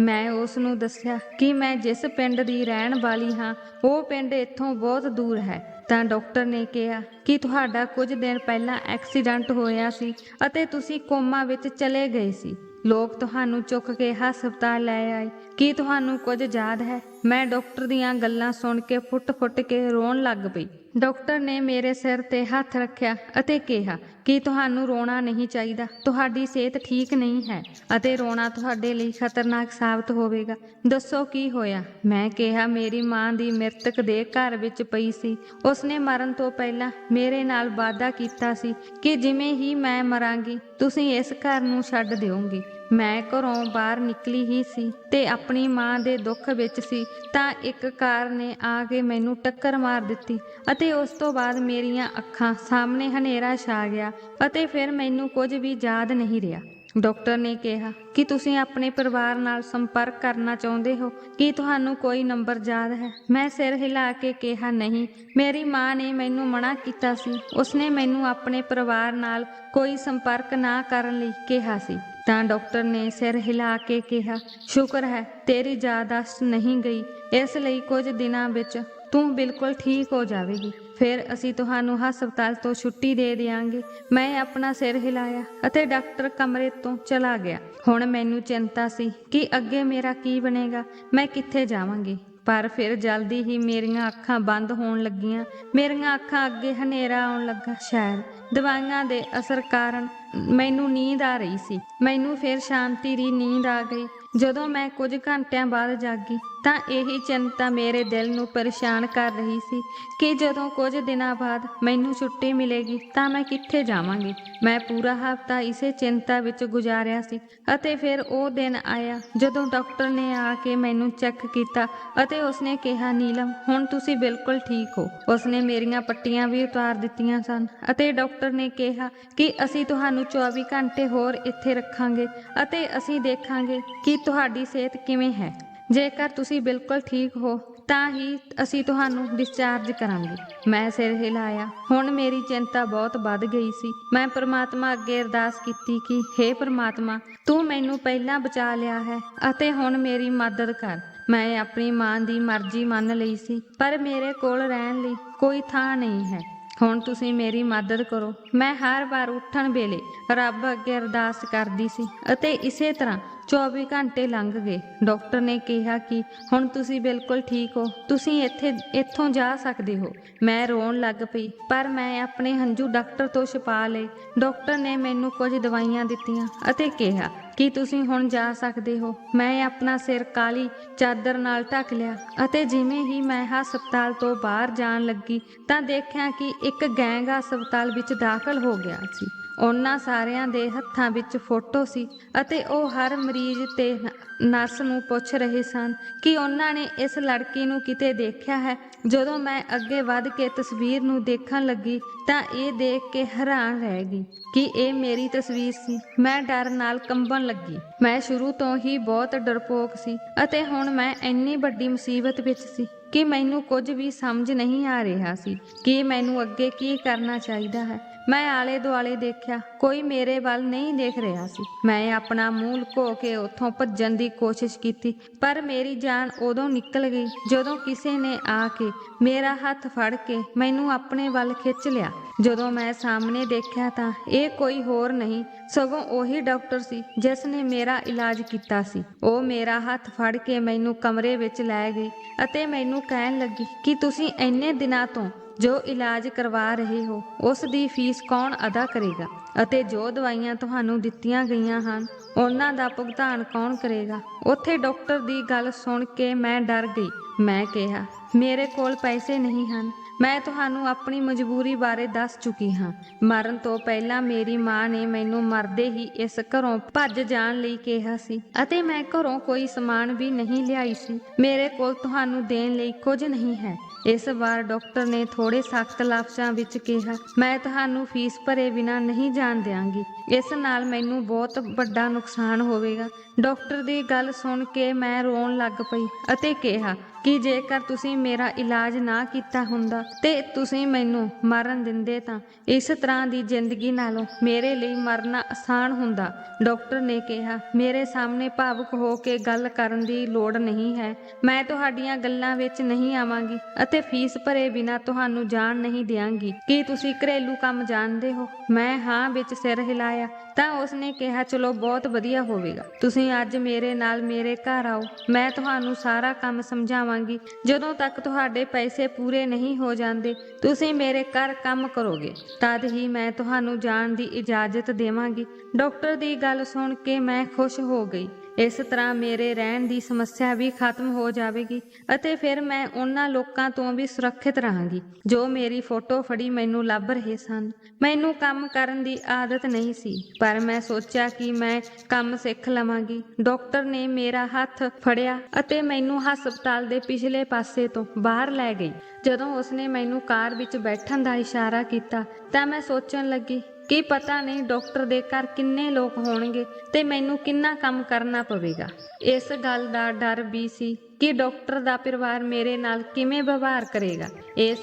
ਮੈਂ ਉਸ ਨੂੰ ਦੱਸਿਆ ਕਿ ਮੈਂ ਜਿਸ ਪਿੰਡ ਦੀ ਰਹਿਣ ਵਾਲੀ ਹਾਂ ਉਹ ਪਿੰਡ ਇੱਥੋਂ ਬਹੁਤ ਦੂਰ ਹੈ। ਤਾਂ ਡਾਕਟਰ ਨੇ ਕਿਹਾ ਕਿ ਤੁਹਾਡਾ ਕੁਝ ਦਿਨ ਪਹਿਲਾਂ ਐਕਸੀਡੈਂਟ ਹੋਇਆ ਸੀ ਅਤੇ ਤੁਸੀਂ ਕੋਮਾ ਵਿੱਚ ਚਲੇ ਗਏ ਸੀ। ਲੋਕ ਤੁਹਾਨੂੰ ਚੁੱਕ ਕੇ ਹਸਪਤਾਲ ਲੈ ਆਏ। ਕੀ ਤੁਹਾਨੂੰ ਕੁਝ ਯਾਦ ਹੈ? ਮੈਂ ਡਾਕਟਰ ਦੀਆਂ ਗੱਲਾਂ ਸੁਣ ਕੇ ਫੁੱਟ-ਫੁੱਟ ਕੇ ਰੋਣ ਲੱਗ ਪਈ। ਡਾਕਟਰ ਨੇ ਮੇਰੇ ਸਿਰ ਤੇ ਹੱਥ ਰੱਖਿਆ ਅਤੇ ਕਿਹਾ ਕਿ ਤੁਹਾਨੂੰ ਰੋਣਾ ਨਹੀਂ ਚਾਹੀਦਾ, ਤੁਹਾਡੀ ਸਿਹਤ ਠੀਕ ਨਹੀਂ ਹੈ ਅਤੇ ਰੋਣਾ ਤੁਹਾਡੇ ਲਈ ਖਤਰਨਾਕ ਸਾਬਤ ਹੋਵੇਗਾ। ਦੱਸੋ ਕੀ ਹੋਇਆ? ਮੈਂ ਕਿਹਾ, ਮੇਰੀ ਮਾਂ ਦੀ ਮ੍ਰਿਤਕ ਦੇਹ ਘਰ ਵਿੱਚ ਪਈ ਸੀ। ਉਸਨੇ ਮਰਨ ਤੋਂ ਪਹਿਲਾਂ ਮੇਰੇ ਨਾਲ ਵਾਅਦਾ ਕੀਤਾ ਸੀ ਕਿ ਜਿਵੇਂ ਹੀ ਮੈਂ ਮਰਾਂਗੀ ਤੁਸੀਂ ਇਸ ਘਰ ਨੂੰ ਛੱਡ ਦਿਓਗੇ। ਮੈਂ ਘਰੋਂ ਬਾਹਰ ਨਿਕਲੀ ਹੀ ਸੀ ਤੇ ਆਪਣੀ ਮਾਂ ਦੇ ਦੁੱਖ ਵਿੱਚ ਸੀ ਤਾਂ ਇੱਕ ਕਾਰ ਨੇ ਆ ਕੇ ਮੈਨੂੰ ਟੱਕਰ ਮਾਰ ਦਿੱਤੀ ਅਤੇ ਉਸ ਤੋਂ ਬਾਅਦ ਮੇਰੀਆਂ ਅੱਖਾਂ ਸਾਹਮਣੇ ਹਨੇਰਾ ਛਾ ਗਿਆ ਅਤੇ ਫਿਰ ਮੈਨੂੰ ਕੁਝ ਵੀ ਯਾਦ ਨਹੀਂ ਰਿਹਾ। ਡਾਕਟਰ ਨੇ ਕਿਹਾ ਕਿ ਤੁਸੀਂ ਆਪਣੇ ਪਰਿਵਾਰ ਨਾਲ ਸੰਪਰਕ ਕਰਨਾ ਚਾਹੁੰਦੇ ਹੋ, ਕੀ ਤੁਹਾਨੂੰ ਕੋਈ ਨੰਬਰ ਯਾਦ ਹੈ? ਮੈਂ ਸਿਰ ਹਿਲਾ ਕੇ ਕਿਹਾ, ਨਹੀਂ, ਮੇਰੀ ਮਾਂ ਨੇ ਮੈਨੂੰ ਮਨਾ ਕੀਤਾ ਸੀ। ਉਸਨੇ ਮੈਨੂੰ ਆਪਣੇ ਪਰਿਵਾਰ ਨਾਲ ਕੋਈ ਸੰਪਰਕ ਨਾ ਕਰਨ ਲਈ ਕਿਹਾ ਸੀ। ਤਾਂ ਡਾਕਟਰ ਨੇ ਸਿਰ ਹਿਲਾ ਕੇ ਕਿਹਾ, ਸ਼ੁਕਰ ਹੈ ਤੇਰੀ ਯਾਦਾਸ਼ਤ ਨਹੀਂ ਗਈ, ਇਸ ਲਈ ਕੁਝ ਦਿਨਾਂ ਵਿੱਚ ਤੂੰ ਬਿਲਕੁਲ ਠੀਕ ਹੋ ਜਾਵੇਗੀ। ਫਿਰ ਅਸੀਂ ਤੁਹਾਨੂੰ ਹਸਪਤਾਲ ਤੋਂ ਛੁੱਟੀ ਦੇ ਦਿਆਂਗੇ। ਮੈਂ ਆਪਣਾ ਸਿਰ ਹਿਲਾਇਆ ਅਤੇ ਡਾਕਟਰ ਕਮਰੇ ਤੋਂ ਚਲਾ ਗਿਆ। ਹੁਣ ਮੈਨੂੰ ਚਿੰਤਾ ਸੀ ਕਿ ਅੱਗੇ ਮੇਰਾ ਕੀ ਬਣੇਗਾ, ਮੈਂ ਕਿੱਥੇ ਜਾਵਾਂਗੀ। ਪਰ ਫਿਰ ਜਲਦੀ ਹੀ ਮੇਰੀਆਂ ਅੱਖਾਂ ਬੰਦ ਹੋਣ ਲੱਗੀਆਂ। ਮੇਰੀਆਂ ਅੱਖਾਂ ਅੱਗੇ ਹਨੇਰਾ ਆਉਣ ਲੱਗਾ। ਸ਼ਾਇਦ ਦਵਾਈਆਂ ਦੇ ਅਸਰ ਕਾਰਨ ਮੈਨੂੰ ਨੀਂਦ ਆ ਰਹੀ ਸੀ। ਮੈਨੂੰ ਫਿਰ ਸ਼ਾਂਤੀ ਦੀ ਨੀਂਦ ਆ ਗਈ। ਜਦੋਂ ਮੈਂ ਕੁਝ ਘੰਟਿਆਂ ਬਾਅਦ ਜਾਗੀ ਤਾਂ ਇਹੀ ਚਿੰਤਾ ਮੇਰੇ ਦਿਲ ਨੂੰ ਪਰੇਸ਼ਾਨ ਕਰ ਰਹੀ ਸੀ ਕਿ ਜਦੋਂ ਕੁਝ ਦਿਨਾਂ ਬਾਅਦ ਮੈਨੂੰ ਛੁੱਟੀ ਮਿਲੇਗੀ ਤਾਂ ਮੈਂ ਕਿੱਥੇ ਜਾਵਾਂਗੀ। ਮੈਂ ਪੂਰਾ ਹਫ਼ਤਾ ਇਸੇ ਚਿੰਤਾ ਵਿੱਚ ਗੁਜ਼ਾਰਿਆ ਸੀ ਅਤੇ ਫਿਰ ਉਹ ਦਿਨ ਆਇਆ ਜਦੋਂ ਡਾਕਟਰ ਨੇ ਆ ਕੇ ਮੈਨੂੰ ਚੈੱਕ ਕੀਤਾ ਅਤੇ ਉਸਨੇ ਕਿਹਾ, ਨੀਲਮ ਹੁਣ ਤੁਸੀਂ ਬਿਲਕੁਲ ਠੀਕ ਹੋ। ਉਸਨੇ ਮੇਰੀਆਂ ਪੱਟੀਆਂ ਵੀ ਉਤਾਰ ਦਿੱਤੀਆਂ ਸਨ ਅਤੇ ਡਾਕਟਰ ਨੇ ਕਿਹਾ ਕਿ ਅਸੀਂ ਤੁਹਾਨੂੰ 24 ਘੰਟੇ ਹੋਰ ਇੱਥੇ ਰੱਖਾਂਗੇ ਅਤੇ ਅਸੀਂ ਦੇਖਾਂਗੇ ਕਿ ਤੁਹਾਡੀ ਸਿਹਤ ਕਿਵੇਂ ਹੈ। ਜੇਕਰ ਤੁਸੀਂ ਬਿਲਕੁਲ ਠੀਕ ਹੋ ਤਾਂ ਹੀ ਅਸੀਂ ਤੁਹਾਨੂੰ ਡਿਸਚਾਰਜ ਕਰਾਂਗੇ। ਮੈਂ ਸਿਰ ਹਿਲਾਇਆ। ਹੁਣ ਮੇਰੀ ਚਿੰਤਾ ਬਹੁਤ ਵੱਧ ਗਈ ਸੀ। ਮੈਂ ਪ੍ਰਮਾਤਮਾ ਅੱਗੇ ਅਰਦਾਸ ਕੀਤੀ ਕਿ ਹੇ ਪ੍ਰਮਾਤਮਾ, ਤੂੰ ਮੈਨੂੰ ਪਹਿਲਾਂ ਬਚਾ ਲਿਆ ਹੈ ਅਤੇ ਹੁਣ ਮੇਰੀ ਮਦਦ ਕਰ। ਮੈਂ ਆਪਣੀ ਮਾਂ ਦੀ ਮਰਜ਼ੀ ਮੰਨ ਲਈ ਸੀ ਪਰ ਮੇਰੇ ਕੋਲ ਰਹਿਣ ਲਈ ਕੋਈ ਥਾਂ ਨਹੀਂ ਹੈ। ਹੁਣ ਤੁਸੀਂ ਮੇਰੀ ਮਦਦ ਕਰੋ। ਮੈਂ ਹਰ ਵਾਰ ਉੱਠਣ ਵੇਲੇ ਰੱਬ ਅੱਗੇ ਅਰਦਾਸ ਕਰਦੀ ਸੀ ਅਤੇ ਇਸੇ ਤਰ੍ਹਾਂ 24 ਘੰਟੇ ਲੰਘ ਗਏ। ਡਾਕਟਰ ਨੇ ਕਿਹਾ ਕਿ ਹੁਣ ਤੁਸੀਂ ਬਿਲਕੁਲ ਠੀਕ ਹੋ, ਤੁਸੀਂ ਇੱਥੋਂ ਜਾ ਸਕਦੇ ਹੋ। ਮੈਂ ਰੋਣ ਲੱਗ ਪਈ ਪਰ ਮੈਂ ਆਪਣੇ ਹੰਝੂ ਡਾਕਟਰ ਤੋਂ ਛੁਪਾ ਲਏ। ਡਾਕਟਰ ਨੇ ਮੈਨੂੰ ਕੁਝ ਦਵਾਈਆਂ ਦਿੱਤੀਆਂ ਅਤੇ ਕਿਹਾ ਕਿ ਤੁਸੀਂ ਹੁਣ ਜਾ ਸਕਦੇ ਹੋ। ਮੈਂ ਆਪਣਾ ਸਿਰ ਕਾਲੀ ਚਾਦਰ ਨਾਲ ਢੱਕ ਲਿਆ ਅਤੇ ਜਿਵੇਂ ਹੀ ਮੈਂ ਹਸਪਤਾਲ ਤੋਂ ਬਾਹਰ ਜਾਣ ਲੱਗੀ ਤਾਂ ਦੇਖਿਆ ਕਿ ਇੱਕ ਗੈਂਗ ਹਸਪਤਾਲ ਵਿੱਚ ਦਾਖਲ ਹੋ ਗਿਆ ਸੀ। ਉਹਨਾਂ ਸਾਰਿਆਂ ਦੇ ਹੱਥਾਂ ਵਿੱਚ ਫੋਟੋ ਸੀ ਅਤੇ ਉਹ ਹਰ ਮਰੀਜ਼ ਤੇ ਨਰਸ ਨੂੰ ਪੁੱਛ ਰਹੇ ਸਨ ਕਿ ਉਹਨਾਂ ਨੇ ਇਸ ਲੜਕੀ ਨੂੰ ਕਿਤੇ ਦੇਖਿਆ ਹੈ। ਜਦੋਂ ਮੈਂ ਅੱਗੇ ਵੱਧ ਕੇ ਤਸਵੀਰ ਨੂੰ ਦੇਖਣ ਲੱਗੀ ਤਾਂ ਇਹ ਦੇਖ ਕੇ ਹੈਰਾਨ ਰਹਿ ਗਈ ਕਿ ਇਹ ਮੇਰੀ ਤਸਵੀਰ ਸੀ। ਮੈਂ ਡਰ ਨਾਲ ਕੰਬਣ ਲੱਗੀ। ਮੈਂ ਸ਼ੁਰੂ ਤੋਂ ਹੀ ਬਹੁਤ ਡਰਪੋਕ ਸੀ ਅਤੇ ਹੁਣ ਮੈਂ ਇੰਨੀ ਵੱਡੀ ਮੁਸੀਬਤ ਵਿੱਚ ਸੀ ਕਿ ਮੈਨੂੰ ਕੁਝ ਵੀ ਸਮਝ ਨਹੀਂ ਆ ਰਿਹਾ ਸੀ ਕਿ ਮੈਨੂੰ ਅੱਗੇ ਕੀ ਕਰਨਾ ਚਾਹੀਦਾ ਹੈ। ਮੈਂ ਆਲੇ ਦੁਆਲੇ ਦੇਖਿਆ, ਕੋਈ ਮੇਰੇ ਵੱਲ ਨਹੀਂ ਦੇਖ ਰਿਹਾ ਸੀ। ਮੈਂ ਆਪਣਾ ਮੂੰਹ ਲੁਕੋ ਕੇ ਉੱਥੋਂ ਭੱਜਣ ਦੀ ਕੋਸ਼ਿਸ਼ ਕੀਤੀ ਪਰ ਮੇਰੀ ਜਾਨ ਉਦੋਂ ਨਿਕਲ ਗਈ ਜਦੋਂ ਕਿਸੇ ਨੇ ਆ ਕੇ ਮੇਰਾ ਹੱਥ ਫੜ ਕੇ ਮੈਨੂੰ ਆਪਣੇ ਵੱਲ ਖਿੱਚ ਲਿਆ। ਜਦੋਂ ਮੈਂ ਸਾਹਮਣੇ ਦੇਖਿਆ ਤਾਂ ਇਹ ਕੋਈ ਹੋਰ ਨਹੀਂ ਸਗੋਂ ਉਹੀ ਡਾਕਟਰ ਸੀ ਜਿਸ ਨੇ ਮੇਰਾ ਇਲਾਜ ਕੀਤਾ ਸੀ। ਉਹ ਮੇਰਾ ਹੱਥ ਫੜ ਕੇ ਮੈਨੂੰ ਕਮਰੇ ਵਿੱਚ ਲੈ ਗਈ ਅਤੇ ਮੈਨੂੰ ਕਹਿਣ ਲੱਗੀ ਕਿ ਤੁਸੀਂ ਇੰਨੇ ਦਿਨਾਂ ਤੋਂ ਜੋ ਇਲਾਜ ਕਰਵਾ ਰਹੇ ਹੋ ਉਸ ਦੀ ਫੀਸ ਕੌਣ ਅਦਾ ਕਰੇਗਾ ਅਤੇ ਜੋ ਦਵਾਈਆਂ ਤੁਹਾਨੂੰ ਦਿੱਤੀਆਂ ਗਈਆਂ ਹਨ ਉਹਨਾਂ ਦਾ ਭੁਗਤਾਨ ਕੌਣ ਕਰੇਗਾ। ਉੱਥੇ ਡਾਕਟਰ ਦੀ ਗੱਲ ਸੁਣ ਕੇ ਮੈਂ ਡਰ ਗਈ। ਮੈਂ ਕਿਹਾ, ਮੇਰੇ ਕੋਲ ਪੈਸੇ ਨਹੀਂ ਹਨ। ਮੈਂ ਤੁਹਾਨੂੰ ਆਪਣੀ ਮਜਬੂਰੀ ਬਾਰੇ ਦੱਸ ਚੁੱਕੀ ਹਾਂ। ਮਰਨ ਤੋਂ ਪਹਿਲਾਂ ਮੇਰੀ ਮਾਂ ਨੇ ਮੈਨੂੰ ਮਰਦੇ ਹੀ ਇਸ ਘਰੋਂ ਭੱਜ ਜਾਣ ਲਈ ਕਿਹਾ ਸੀ ਅਤੇ ਮੈਂ ਘਰੋਂ ਕੋਈ ਸਮਾਨ ਵੀ ਨਹੀਂ ਲਿਆਈ ਸੀ। ਮੇਰੇ ਕੋਲ ਤੁਹਾਨੂੰ ਦੇਣ ਲਈ ਕੁਝ ਨਹੀਂ ਹੈ। ਇਸ ਵਾਰ ਡਾਕਟਰ ਨੇ ਥੋੜੇ ਸਖਤ ਲਫ਼ਜ਼ਾਂ ਵਿੱਚ ਕਿਹਾ, ਮੈਂ ਤੁਹਾਨੂੰ ਫੀਸ ਭਰੇ ਬਿਨਾਂ ਨਹੀਂ ਜਾਣ ਦਿਆਂਗੀ। ਇਸ ਨਾਲ ਮੈਨੂੰ ਬਹੁਤ ਵੱਡਾ ਨੁਕਸਾਨ ਹੋਵੇਗਾ ਡਾਕਟਰ ਦੀ ਗੱਲ ਸੁਣ ਕੇ ਮੈਂ ਰੋਣ ਲੱਗ ਪਈ ਅਤੇ ਕਿਹਾ ਕਿ ਜੇਕਰ ਤੁਸੀਂ ਮੇਰਾ ਇਲਾਜ ਨਾ ਕੀਤਾ ਹੁੰਦਾ ਤੇ ਤੁਸੀਂ ਮੈਨੂੰ ਮਰਨ ਦਿੰਦੇ ਤਾਂ ਇਸ ਤਰ੍ਹਾਂ ਦੀ ਜ਼ਿੰਦਗੀ ਨਾਲੋਂ ਮੇਰੇ ਲਈ ਮਰਨਾ ਆਸਾਨ ਹੁੰਦਾ। ਡਾਕਟਰ ਨੇ ਕਿਹਾ, ਮੇਰੇ ਸਾਹਮਣੇ ਭਾਵੁਕ ਹੋ ਕੇ ਗੱਲ ਕਰਨ ਦੀ ਲੋੜ ਨਹੀਂ ਹੈ। ਮੈਂ ਤੁਹਾਡੀਆਂ ਗੱਲਾਂ ਵਿੱਚ ਨਹੀਂ ਆਵਾਂਗੀ ਅਤੇ ਫੀਸ ਭਰੇ ਬਿਨਾਂ ਤੁਹਾਨੂੰ ਜਾਣ ਨਹੀਂ ਦਿਆਂਗੀ। ਕੀ ਤੁਸੀਂ ਘਰੇਲੂ ਕੰਮ ਜਾਣਦੇ ਹੋ? ਮੈਂ ਹਾਂ ਵਿੱਚ ਸਿਰ ਹਿਲਾਇਆ ਤਾਂ ਉਸਨੇ ਕਿਹਾ, ਚਲੋ ਬਹੁਤ ਵਧੀਆ ਹੋਵੇਗਾ। ਤੁਸੀਂ ਅੱਜ ਮੇਰੇ ਨਾਲ ਮੇਰੇ ਘਰ ਆਓ, ਮੈਂ ਤੁਹਾਨੂੰ ਸਾਰਾ ਕੰਮ ਸਮਝਾਵਾਂਗੀ। ਜਦੋਂ ਤੱਕ ਤੁਹਾਡੇ ਪੈਸੇ ਪੂਰੇ ਨਹੀਂ ਹੋ ਜਾਂਦੇ ਤੁਸੀਂ ਮੇਰੇ ਘਰ ਕੰਮ ਕਰੋਗੇ, ਤਦ ਹੀ ਮੈਂ ਤੁਹਾਨੂੰ ਜਾਣ ਦੀ ਇਜਾਜ਼ਤ ਦੇਵਾਂਗੀ। ਡਾਕਟਰ ਦੀ ਗੱਲ ਸੁਣ ਕੇ ਮੈਂ ਖੁਸ਼ ਹੋ ਗਈ। ਇਸ ਤਰ੍ਹਾਂ ਮੇਰੇ ਰਹਿਣ ਦੀ ਸਮੱਸਿਆ ਵੀ ਖਤਮ ਹੋ ਜਾਵੇਗੀ ਅਤੇ ਫਿਰ ਮੈਂ ਉਹਨਾਂ ਲੋਕਾਂ ਤੋਂ ਵੀ ਸੁਰੱਖਿਅਤ ਰਹਾਂਗੀ ਜੋ ਮੇਰੀ ਫੋਟੋ ਫੜੀ ਮੈਨੂੰ ਲੱਭ ਰਹੇ ਸਨ। ਮੈਨੂੰ ਕੰਮ ਕਰਨ ਦੀ ਆਦਤ ਨਹੀਂ ਸੀ, ਪਰ ਮੈਂ ਸੋਚਿਆ ਕਿ ਮੈਂ ਕੰਮ ਸਿੱਖ ਲਵਾਂਗੀ। ਡਾਕਟਰ ਨੇ ਮੇਰਾ ਹੱਥ ਫੜਿਆ ਅਤੇ ਮੈਨੂੰ ਹਸਪਤਾਲ ਦੇ ਪਿਛਲੇ ਪਾਸੇ ਤੋਂ ਬਾਹਰ ਲੈ ਗਈ। ਜਦੋਂ ਉਸਨੇ ਮੈਨੂੰ ਕਾਰ ਵਿੱਚ ਬੈਠਣ ਦਾ ਇਸ਼ਾਰਾ ਕੀਤਾ ਤਾਂ ਮੈਂ ਸੋਚਣ ਲੱਗੀ ਕਿ ਪਤਾ ਨਹੀਂ ਡਾਕਟਰ ਦੇ ਘਰ ਕਿੰਨੇ ਲੋਕ ਹੋਣਗੇ ਤੇ ਮੈਨੂੰ ਕਿੰਨਾ ਕੰਮ ਕਰਨਾ ਪਵੇਗਾ। ਇਸ ਗੱਲ ਦਾ ਡਰ ਵੀ ਸੀ ਕਿ ਡਾਕਟਰ ਦਾ ਪਰਿਵਾਰ ਮੇਰੇ ਨਾਲ ਕਿਵੇਂ ਵਿਵਹਾਰ ਕਰੇਗਾ। ਇਹ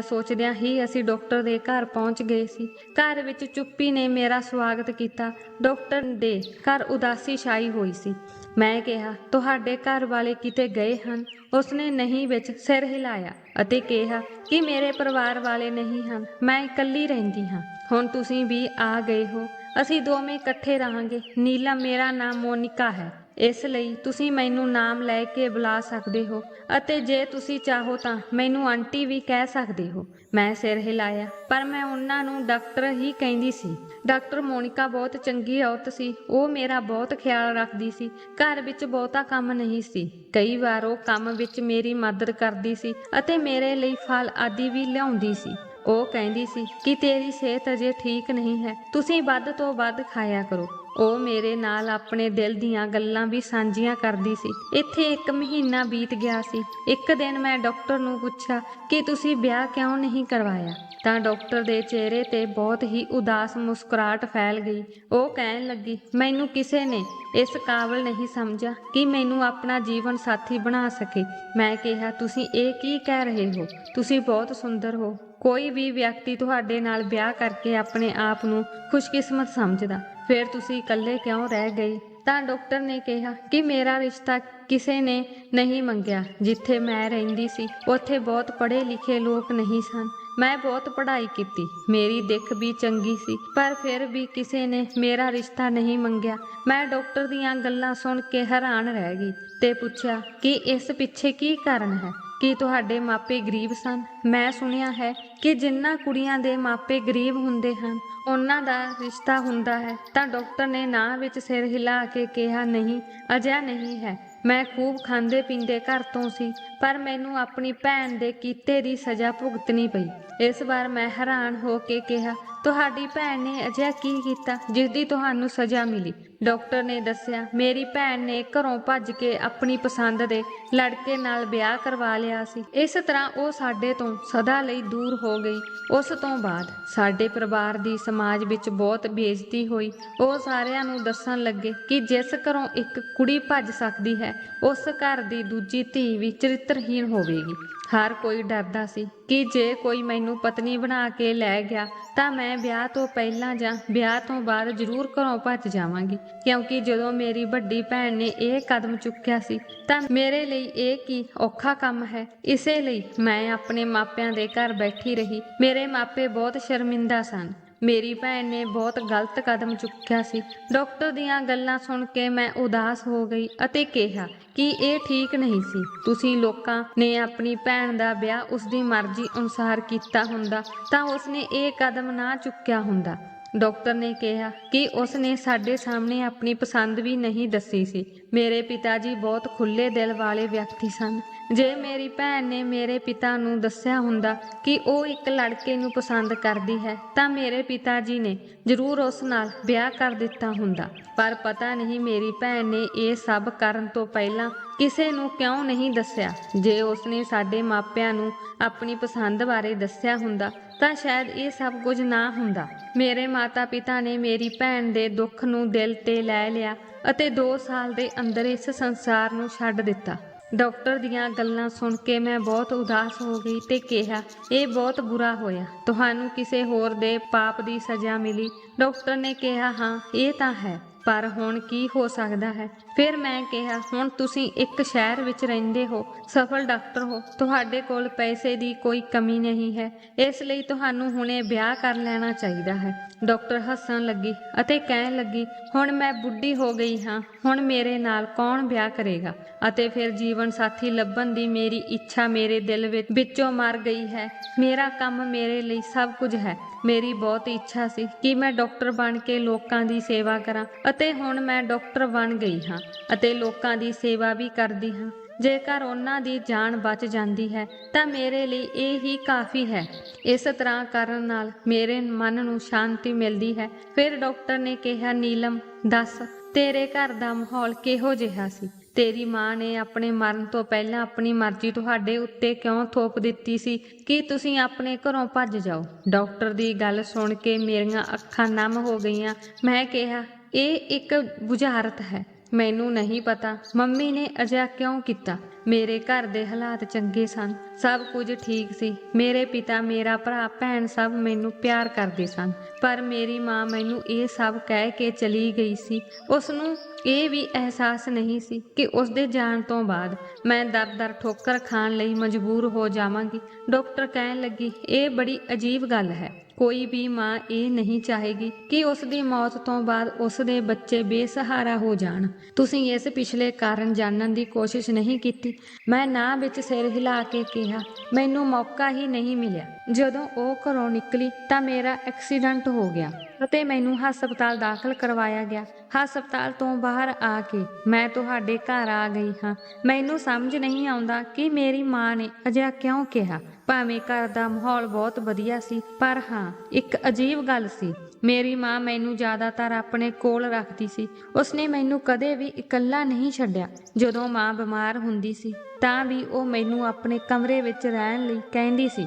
ਸੋਚਦਿਆਂ ਹੀ ਅਸੀਂ ਡਾਕਟਰ ਦੇ ਘਰ ਪਹੁੰਚ ਗਏ ਸੀ। ਘਰ ਵਿੱਚ ਚੁੱਪੀ ਨੇ ਮੇਰਾ ਸਵਾਗਤ ਕੀਤਾ। ਡਾਕਟਰ ਦੇ ਘਰ ਉਦਾਸੀ ਛਾਈ ਹੋਈ ਸੀ। ਮੈਂ ਕਿਹਾ, ਤੁਹਾਡੇ ਘਰ ਵਾਲੇ ਕਿਤੇ ਗਏ ਹਨ? ਉਸਨੇ ਨਹੀਂ ਵਿੱਚ ਸਿਰ ਹਿਲਾਇਆ ਅਤੇ ਕਿਹਾ ਕਿ ਮੇਰੇ ਪਰਿਵਾਰ ਵਾਲੇ ਨਹੀਂ ਹਨ, ਮੈਂ ਇਕੱਲੀ ਰਹਿੰਦੀ ਹਾਂ। ਹੁਣ ਤੁਸੀਂ ਵੀ ਆ ਗਏ ਹੋ, ਅਸੀਂ ਦੋਵੇਂ ਇਕੱਠੇ ਰਹਾਂਗੇ। ਨੀਲਮ ਮੇਰਾ ਨਾਮ ਮੋਨਿਕਾ ਹੈ, ਇਸ ਲਈ ਤੁਸੀਂ ਮੈਨੂੰ ਨਾਮ ਲੈ ਕੇ ਬੁਲਾ ਸਕਦੇ ਹੋ ਅਤੇ ਜੇ ਤੁਸੀਂ ਚਾਹੋ ਤਾਂ ਮੈਨੂੰ ਆਂਟੀ ਵੀ ਕਹਿ ਸਕਦੇ ਹੋ। ਮੈਂ ਸਿਰ ਹਿਲਾਇਆ, ਪਰ ਮੈਂ ਉਹਨਾਂ ਨੂੰ ਡਾਕਟਰ ਹੀ ਕਹਿੰਦੀ ਸੀ। ਡਾਕਟਰ ਮੋਨਿਕਾ ਬਹੁਤ ਚੰਗੀ ਔਰਤ ਸੀ। ਉਹ ਮੇਰਾ ਬਹੁਤ ਖਿਆਲ ਰੱਖਦੀ ਸੀ। ਘਰ ਵਿੱਚ ਬਹੁਤਾ ਕੰਮ ਨਹੀਂ ਸੀ। ਕਈ ਵਾਰ ਉਹ ਕੰਮ ਵਿੱਚ ਮੇਰੀ ਮਦਦ ਕਰਦੀ ਸੀ ਅਤੇ ਮੇਰੇ ਲਈ ਫਲ ਆਦਿ ਵੀ ਲਿਆਉਂਦੀ ਸੀ। ਉਹ ਕਹਿੰਦੀ ਸੀ ਕਿ ਤੇਰੀ ਸਿਹਤ ਅਜੇ ਠੀਕ ਨਹੀਂ ਹੈ, ਤੁਸੀਂ ਵੱਧ ਤੋਂ ਵੱਧ ਖਾਇਆ ਕਰੋ। ਉਹ ਮੇਰੇ ਨਾਲ ਆਪਣੇ ਦਿਲ ਦੀਆਂ ਗੱਲਾਂ ਵੀ ਸਾਂਝੀਆਂ ਕਰਦੀ ਸੀ। ਇੱਥੇ 1 ਮਹੀਨਾ ਬੀਤ ਗਿਆ ਸੀ। ਇੱਕ ਦਿਨ ਮੈਂ ਡਾਕਟਰ ਨੂੰ ਪੁੱਛਿਆ ਕਿ ਤੁਸੀਂ ਵਿਆਹ ਕਿਉਂ ਨਹੀਂ ਕਰਵਾਇਆ ਤਾਂ ਡਾਕਟਰ ਦੇ ਚਿਹਰੇ ਤੇ ਬਹੁਤ ਹੀ ਉਦਾਸ ਮੁਸਕਰਾਹਟ ਫੈਲ ਗਈ। ਉਹ ਕਹਿਣ ਲੱਗੀ, ਮੈਨੂੰ ਕਿਸੇ ਨੇ ਇਸ ਕਾਬਲ ਨਹੀਂ ਸਮਝਿਆ ਕਿ ਮੈਨੂੰ ਆਪਣਾ ਜੀਵਨ ਸਾਥੀ ਬਣਾ ਸਕੇ। ਮੈਂ ਕਿਹਾ, ਤੁਸੀਂ ਇਹ ਕੀ ਕਹਿ ਰਹੇ ਹੋ? ਤੁਸੀਂ ਬਹੁਤ ਸੁੰਦਰ ਹੋ। ਕੋਈ ਵੀ ਵਿਅਕਤੀ ਤੁਹਾਡੇ ਨਾਲ ਵਿਆਹ ਕਰਕੇ ਆਪਣੇ ਆਪ ਨੂੰ ਖੁਸ਼ਕਿਸਮਤ ਸਮਝਦਾ, ਫਿਰ ਤੁਸੀਂ ਇਕੱਲੇ ਕਿਉਂ ਰਹਿ ਗਏ? ਤਾਂ ਡਾਕਟਰ ਨੇ ਕਿਹਾ ਕਿ ਮੇਰਾ ਰਿਸ਼ਤਾ ਕਿਸੇ ਨੇ ਨਹੀਂ ਮੰਗਿਆ। ਜਿੱਥੇ ਮੈਂ ਰਹਿੰਦੀ ਸੀ ਉੱਥੇ ਬਹੁਤ ਪੜ੍ਹੇ ਲਿਖੇ ਲੋਕ ਨਹੀਂ ਸਨ। ਮੈਂ ਬਹੁਤ ਪੜ੍ਹਾਈ ਕੀਤੀ, ਮੇਰੀ ਦਿੱਖ ਵੀ ਚੰਗੀ ਸੀ, ਪਰ ਫਿਰ ਵੀ ਕਿਸੇ ਨੇ ਮੇਰਾ ਰਿਸ਼ਤਾ ਨਹੀਂ ਮੰਗਿਆ। ਮੈਂ ਡਾਕਟਰ ਦੀਆਂ ਗੱਲਾਂ ਸੁਣ ਕੇ ਹੈਰਾਨ ਰਹਿ ਗਈ ਤੇ ਪੁੱਛਿਆ ਕਿ ਇਸ ਪਿੱਛੇ ਕੀ ਕਾਰਨ ਹੈ? ਕੀ ਤੁਹਾਡੇ ਮਾਪੇ ਗਰੀਬ ਸਨ? ਮੈਂ ਸੁਣਿਆ ਹੈ ਕਿ ਜਿਨ੍ਹਾਂ ਕੁੜੀਆਂ ਦੇ ਮਾਪੇ ਗਰੀਬ ਹੁੰਦੇ ਹਨ ਉਹਨਾਂ ਦਾ ਰਿਸ਼ਤਾ ਹੁੰਦਾ ਹੈ। ਤਾਂ ਡਾਕਟਰ ਨੇ ਨਾਂ ਵਿੱਚ ਸਿਰ ਹਿਲਾ ਕੇ ਕਿਹਾ, ਨਹੀਂ, ਅਜਿਹਾ ਨਹੀਂ ਹੈ। ਮੈਂ ਖੂਬ ਖਾਂਦੇ ਪੀਂਦੇ ਘਰ ਤੋਂ ਸੀ, ਪਰ ਮੈਨੂੰ ਆਪਣੀ ਭੈਣ ਦੇ ਕੀਤੇ ਦੀ ਸਜ਼ਾ ਭੁਗਤਣੀ ਪਈ। ਇਸ ਵਾਰ ਮੈਂ ਹੈਰਾਨ ਹੋ ਕੇ ਕਿਹਾ, ਤੁਹਾਡੀ ਭੈਣ ਨੇ ਅਜਿਹਾ ਕੀ ਕੀਤਾ ਜਿਸ ਦੀ ਤੁਹਾਨੂੰ ਸਜ਼ਾ ਮਿਲੀ? ਡਾਕਟਰ ਨੇ ਦੱਸਿਆ, ਮੇਰੀ ਭੈਣ ਨੇ ਘਰੋਂ ਭੱਜ ਕੇ ਆਪਣੀ ਪਸੰਦ ਦੇ ਲੜਕੇ ਨਾਲ ਵਿਆਹ ਕਰਵਾ ਲਿਆ ਸੀ। ਇਸ ਤਰ੍ਹਾਂ ਉਹ ਸਾਡੇ ਤੋਂ ਸਦਾ ਲਈ ਦੂਰ ਹੋ ਗਈ। ਉਸ ਤੋਂ ਬਾਅਦ ਸਾਡੇ ਪਰਿਵਾਰ ਦੀ ਸਮਾਜ ਵਿੱਚ ਬਹੁਤ ਬੇਇੱਜ਼ਤੀ ਹੋਈ। ਉਹ ਸਾਰਿਆਂ ਨੂੰ ਦੱਸਣ ਲੱਗੇ ਕਿ ਜਿਸ ਘਰੋਂ ਇੱਕ ਕੁੜੀ ਭੱਜ ਸਕਦੀ ਹੈ ਉਸ ਘਰ ਦੀ ਦੂਜੀ ਧੀ ਵੀ ਚਰਿੱਤਰਹੀਣ ਹੋਵੇਗੀ। ਹਰ ਕੋਈ ਡਰਦਾ ਸੀ ਕਿ ਜੇ ਕੋਈ ਮੈਨੂੰ ਪਤਨੀ ਬਣਾ ਕੇ ਲੈ ਗਿਆ ਤਾਂ ਮੈਂ ਵਿਆਹ ਤੋਂ ਪਹਿਲਾਂ ਜਾਂ ਵਿਆਹ ਤੋਂ ਬਾਅਦ ਜ਼ਰੂਰ ਘਰੋਂ ਭੱਜ ਜਾਵਾਂਗੀ, ਕਿਉਂਕਿ ਜਦੋਂ ਮੇਰੀ ਵੱਡੀ ਭੈਣ ਨੇ ਇਹ ਕਦਮ ਚੁੱਕਿਆ ਸੀ ਤਾਂ ਮੇਰੇ ਲਈ ਇਹ ਕੀ ਔਖਾ ਕੰਮ ਹੈ। ਇਸੇ ਲਈ ਮੈਂ ਆਪਣੇ ਮਾਪਿਆਂ ਦੇ ਘਰ ਬੈਠੀ ਰਹੀ। ਮੇਰੇ ਮਾਪੇ ਬਹੁਤ ਸ਼ਰਮਿੰਦਾ ਸਨ। ਮੇਰੀ ਭੈਣ ਨੇ ਬਹੁਤ ਗਲਤ ਕਦਮ ਚੁੱਕਿਆ ਸੀ। ਡਾਕਟਰ ਦੀਆਂ ਗੱਲਾਂ ਸੁਣ ਕੇ ਮੈਂ ਉਦਾਸ ਹੋ ਗਈ ਅਤੇ ਕਿਹਾ ਕਿ ਇਹ ਠੀਕ ਨਹੀਂ ਸੀ। ਤੁਸੀਂ ਲੋਕਾਂ ਨੇ ਆਪਣੀ ਭੈਣ ਦਾ ਵਿਆਹ ਉਸਦੀ ਮਰਜ਼ੀ ਅਨੁਸਾਰ ਕੀਤਾ ਹੁੰਦਾ ਤਾਂ ਉਸਨੇ ਇਹ ਕਦਮ ਨਾ ਚੁੱਕਿਆ ਹੁੰਦਾ। ਡਾਕਟਰ ਨੇ ਕਿਹਾ ਕਿ ਉਸਨੇ ਸਾਡੇ ਸਾਹਮਣੇ ਆਪਣੀ ਪਸੰਦ ਵੀ ਨਹੀਂ ਦੱਸੀ ਸੀ। ਮੇਰੇ ਪਿਤਾ ਜੀ ਬਹੁਤ ਖੁੱਲ੍ਹੇ ਦਿਲ ਵਾਲੇ ਵਿਅਕਤੀ ਸਨ। ਜੇ ਮੇਰੀ ਭੈਣ ਨੇ ਮੇਰੇ ਪਿਤਾ ਨੂੰ ਦੱਸਿਆ ਹੁੰਦਾ ਕਿ ਉਹ ਇੱਕ ਲੜਕੇ ਨੂੰ ਪਸੰਦ ਕਰਦੀ ਹੈ ਤਾਂ ਮੇਰੇ ਪਿਤਾ ਜੀ ਨੇ ਜ਼ਰੂਰ ਉਸ ਨਾਲ ਵਿਆਹ ਕਰ ਦਿੱਤਾ ਹੁੰਦਾ। ਪਰ ਪਤਾ ਨਹੀਂ ਮੇਰੀ ਭੈਣ ਨੇ ਇਹ ਸਭ ਕਰਨ ਤੋਂ ਪਹਿਲਾਂ ਕਿਸੇ ਨੂੰ ਕਿਉਂ ਨਹੀਂ ਦੱਸਿਆ। ਜੇ ਉਸਨੇ ਸਾਡੇ ਮਾਪਿਆਂ ਨੂੰ ਆਪਣੀ ਪਸੰਦ ਬਾਰੇ ਦੱਸਿਆ ਹੁੰਦਾ ਤਾਂ ਸ਼ਾਇਦ ਇਹ ਸਭ ਕੁਝ ਨਾ ਹੁੰਦਾ। ਮੇਰੇ ਮਾਤਾ ਪਿਤਾ ਨੇ ਮੇਰੀ ਭੈਣ ਦੇ ਦੁੱਖ ਨੂੰ ਦਿਲ ਤੇ ਲੈ ਲਿਆ ਅਤੇ 2 ਸਾਲ ਦੇ ਅੰਦਰ ਇਸ ਸੰਸਾਰ ਨੂੰ ਛੱਡ ਦਿੱਤਾ। ਡਾਕਟਰ ਦੀਆਂ ਗੱਲਾਂ ਸੁਣ ਕੇ ਮੈਂ ਬਹੁਤ ਉਦਾਸ ਹੋ ਗਈ ਤੇ ਕਿਹਾ, ਇਹ ਬਹੁਤ ਬੁਰਾ ਹੋਇਆ। ਤੁਹਾਨੂੰ ਕਿਸੇ ਹੋਰ ਦੇ ਪਾਪ ਦੀ ਸਜ਼ਾ ਮਿਲੀ। ਡਾਕਟਰ ਨੇ ਕਿਹਾ, ਹਾਂ ਇਹ ਤਾਂ ਹੈ, ਪਰ ਹੁਣ ਕੀ ਹੋ ਸਕਦਾ ਹੈ। ਫਿਰ ਮੈਂ ਕਿਹਾ, ਹੁਣ ਤੁਸੀਂ ਇੱਕ ਸ਼ਹਿਰ ਵਿੱਚ ਰਹਿੰਦੇ ਹੋ, ਸਫਲ ਡਾਕਟਰ ਹੋ, ਤੁਹਾਡੇ ਕੋਲ ਪੈਸੇ ਦੀ ਕੋਈ ਕਮੀ ਨਹੀਂ ਹੈ, ਇਸ ਲਈ ਤੁਹਾਨੂੰ ਹੁਣੇ ਵਿਆਹ ਕਰ ਲੈਣਾ ਚਾਹੀਦਾ ਹੈ। ਡਾਕਟਰ ਹੱਸਣ ਲੱਗੀ ਅਤੇ ਕਹਿਣ ਲੱਗੀ, ਹੁਣ ਮੈਂ ਬੁੱਢੀ ਹੋ ਗਈ ਹਾਂ, ਹੁਣ ਮੇਰੇ ਨਾਲ ਕੌਣ ਵਿਆਹ ਕਰੇਗਾ। ਅਤੇ ਫਿਰ ਜੀਵਨ ਸਾਥੀ ਲੱਭਣ ਦੀ ਮੇਰੀ ਇੱਛਾ ਮੇਰੇ ਦਿਲ ਵਿੱਚੋਂ ਮਰ ਗਈ ਹੈ। ਮੇਰਾ ਕੰਮ ਮੇਰੇ ਲਈ ਸਭ ਕੁਝ ਹੈ। ਮੇਰੀ ਬਹੁਤ ਇੱਛਾ ਸੀ ਕਿ ਮੈਂ ਡਾਕਟਰ ਬਣ ਕੇ ਲੋਕਾਂ ਦੀ ਸੇਵਾ ਕਰਾਂ ਅਤੇ ਹੁਣ ਮੈਂ ਡਾਕਟਰ ਬਣ ਗਈ ਹਾਂ ਅਤੇ ਲੋਕਾਂ ਦੀ ਸੇਵਾ ਵੀ ਕਰਦੀ ਹਾਂ। ਜੇਕਰ ਉਹਨਾਂ ਦੀ ਜਾਨ ਬਚ ਜਾਂਦੀ ਹੈ ਤਾਂ ਮੇਰੇ ਲਈ ਇਹ ਹੀ ਕਾਫੀ ਹੈ। ਇਸ ਤਰ੍ਹਾਂ ਕਰਨ ਨਾਲ ਮੇਰੇ ਮਨ ਨੂੰ ਸ਼ਾਂਤੀ ਮਿਲਦੀ ਹੈ। ਫਿਰ ਡਾਕਟਰ ਨੇ ਕਿਹਾ, ਨੀਲਮ ਦੱਸ, ਤੇਰੇ ਘਰ ਦਾ ਮਾਹੌਲ ਕਿਹੋ ਜਿਹਾ ਸੀ। ਤੇਰੀ ਮਾਂ ਨੇ ਆਪਣੇ ਮਰਨ ਤੋਂ ਪਹਿਲਾਂ ਆਪਣੀ ਮਰਜ਼ੀ ਤੁਹਾਡੇ ਉੱਤੇ ਕਿਉਂ ਥੋਪ ਦਿੱਤੀ ਸੀ ਕਿ ਤੁਸੀਂ ਆਪਣੇ ਘਰੋਂ ਭੱਜ ਜਾਓ। ਡਾਕਟਰ ਦੀ ਗੱਲ ਸੁਣ ਕੇ ਮੇਰੀਆਂ ਅੱਖਾਂ ਨਮ ਹੋ ਗਈਆਂ। ਮੈਂ ਕਿਹਾ, ਇਹ ਇੱਕ ਬੁਝਾਰਤ ਹੈ, ਮੈਨੂੰ ਨਹੀਂ ਪਤਾ ਮੰਮੀ ਨੇ ਅਜਿਹਾ ਕਿਉਂ ਕੀਤਾ। ਮੇਰੇ ਘਰ ਦੇ ਹਾਲਾਤ ਚੰਗੇ ਸਨ, ਸਭ ਕੁਝ ਠੀਕ ਸੀ। ਮੇਰੇ ਪਿਤਾ, ਮੇਰਾ ਭਰਾ, ਭੈਣ ਸਭ ਮੈਨੂੰ ਪਿਆਰ ਕਰਦੇ ਸਨ, ਪਰ ਮੇਰੀ ਮਾਂ ਮੈਨੂੰ ਇਹ ਸਭ ਕਹਿ ਕੇ ਚਲੀ ਗਈ ਸੀ। ਉਸਨੂੰ ਇਹ ਵੀ ਅਹਿਸਾਸ ਨਹੀਂ ਸੀ ਕਿ ਉਸਦੇ ਜਾਣ ਤੋਂ ਬਾਅਦ ਮੈਂ ਦਰ-ਦਰ ਠੋਕਰ ਖਾਣ ਲਈ ਮਜਬੂਰ ਹੋ ਜਾਵਾਂਗੀ। ਡਾਕਟਰ ਕਹਿਣ ਲੱਗੀ, ਇਹ ਬੜੀ ਅਜੀਬ ਗੱਲ ਹੈ। ਕੋਈ ਵੀ ਮਾਂ ਇਹ ਨਹੀਂ ਚਾਹੇਗੀ ਕਿ ਉਸਦੀ ਮੌਤ ਤੋਂ ਬਾਅਦ ਉਸਦੇ ਬੱਚੇ ਬੇਸਹਾਰਾ ਹੋ ਜਾਣ। ਤੁਸੀਂ ਇਸ ਪਿਛਲੇ ਕਾਰਨ ਜਾਣਨ ਦੀ ਕੋਸ਼ਿਸ਼ ਨਹੀਂ ਕੀਤੀ। ਮੈਂ ਨਾ ਵਿੱਚ ਸਿਰ ਹਿਲਾ ਕੇ ਕਿਹਾ, ਮੈਨੂੰ ਮੌਕਾ ਹੀ ਨਹੀਂ ਮਿਲਿਆ। ਜਦੋਂ ਉਹ ਘਰੋਂ ਨਿਕਲੀ ਤਾਂ ਮੇਰਾ ਐਕਸੀਡੈਂਟ ਹੋ ਗਿਆ ਅਤੇ ਮੈਨੂੰ ਹਸਪਤਾਲ ਦਾਖਲ ਕਰਵਾਇਆ ਗਿਆ। ਹਸਪਤਾਲ ਤੋਂ ਬਾਹਰ ਆ ਕੇ ਮੈਂ ਤੁਹਾਡੇ ਘਰ ਆ ਗਈ ਹਾਂ। ਮੈਨੂੰ ਸਮਝ ਨਹੀਂ ਆਉਂਦਾ ਕਿ ਮੇਰੀ ਮਾਂ ਨੇ ਅਜਿਹਾ ਕਿਉਂ ਕਿਹਾ। ਭਾਵੇਂ ਘਰ ਦਾ ਮਾਹੌਲ ਬਹੁਤ ਵਧੀਆ ਸੀ, ਪਰ ਹਾਂ, ਇੱਕ ਅਜੀਬ ਗੱਲ ਸੀ। ਮੇਰੀ ਮਾਂ ਮੈਨੂੰ ਜ਼ਿਆਦਾਤਰ ਆਪਣੇ ਕੋਲ ਰੱਖਦੀ ਸੀ। ਉਸਨੇ ਮੈਨੂੰ ਕਦੇ ਵੀ ਇਕੱਲਾ ਨਹੀਂ ਛੱਡਿਆ। ਜਦੋਂ ਮਾਂ ਬਿਮਾਰ ਹੁੰਦੀ ਸੀ ਤਾਂ ਵੀ ਉਹ ਮੈਨੂੰ ਆਪਣੇ ਕਮਰੇ ਵਿੱਚ ਰਹਿਣ ਲਈ ਕਹਿੰਦੀ ਸੀ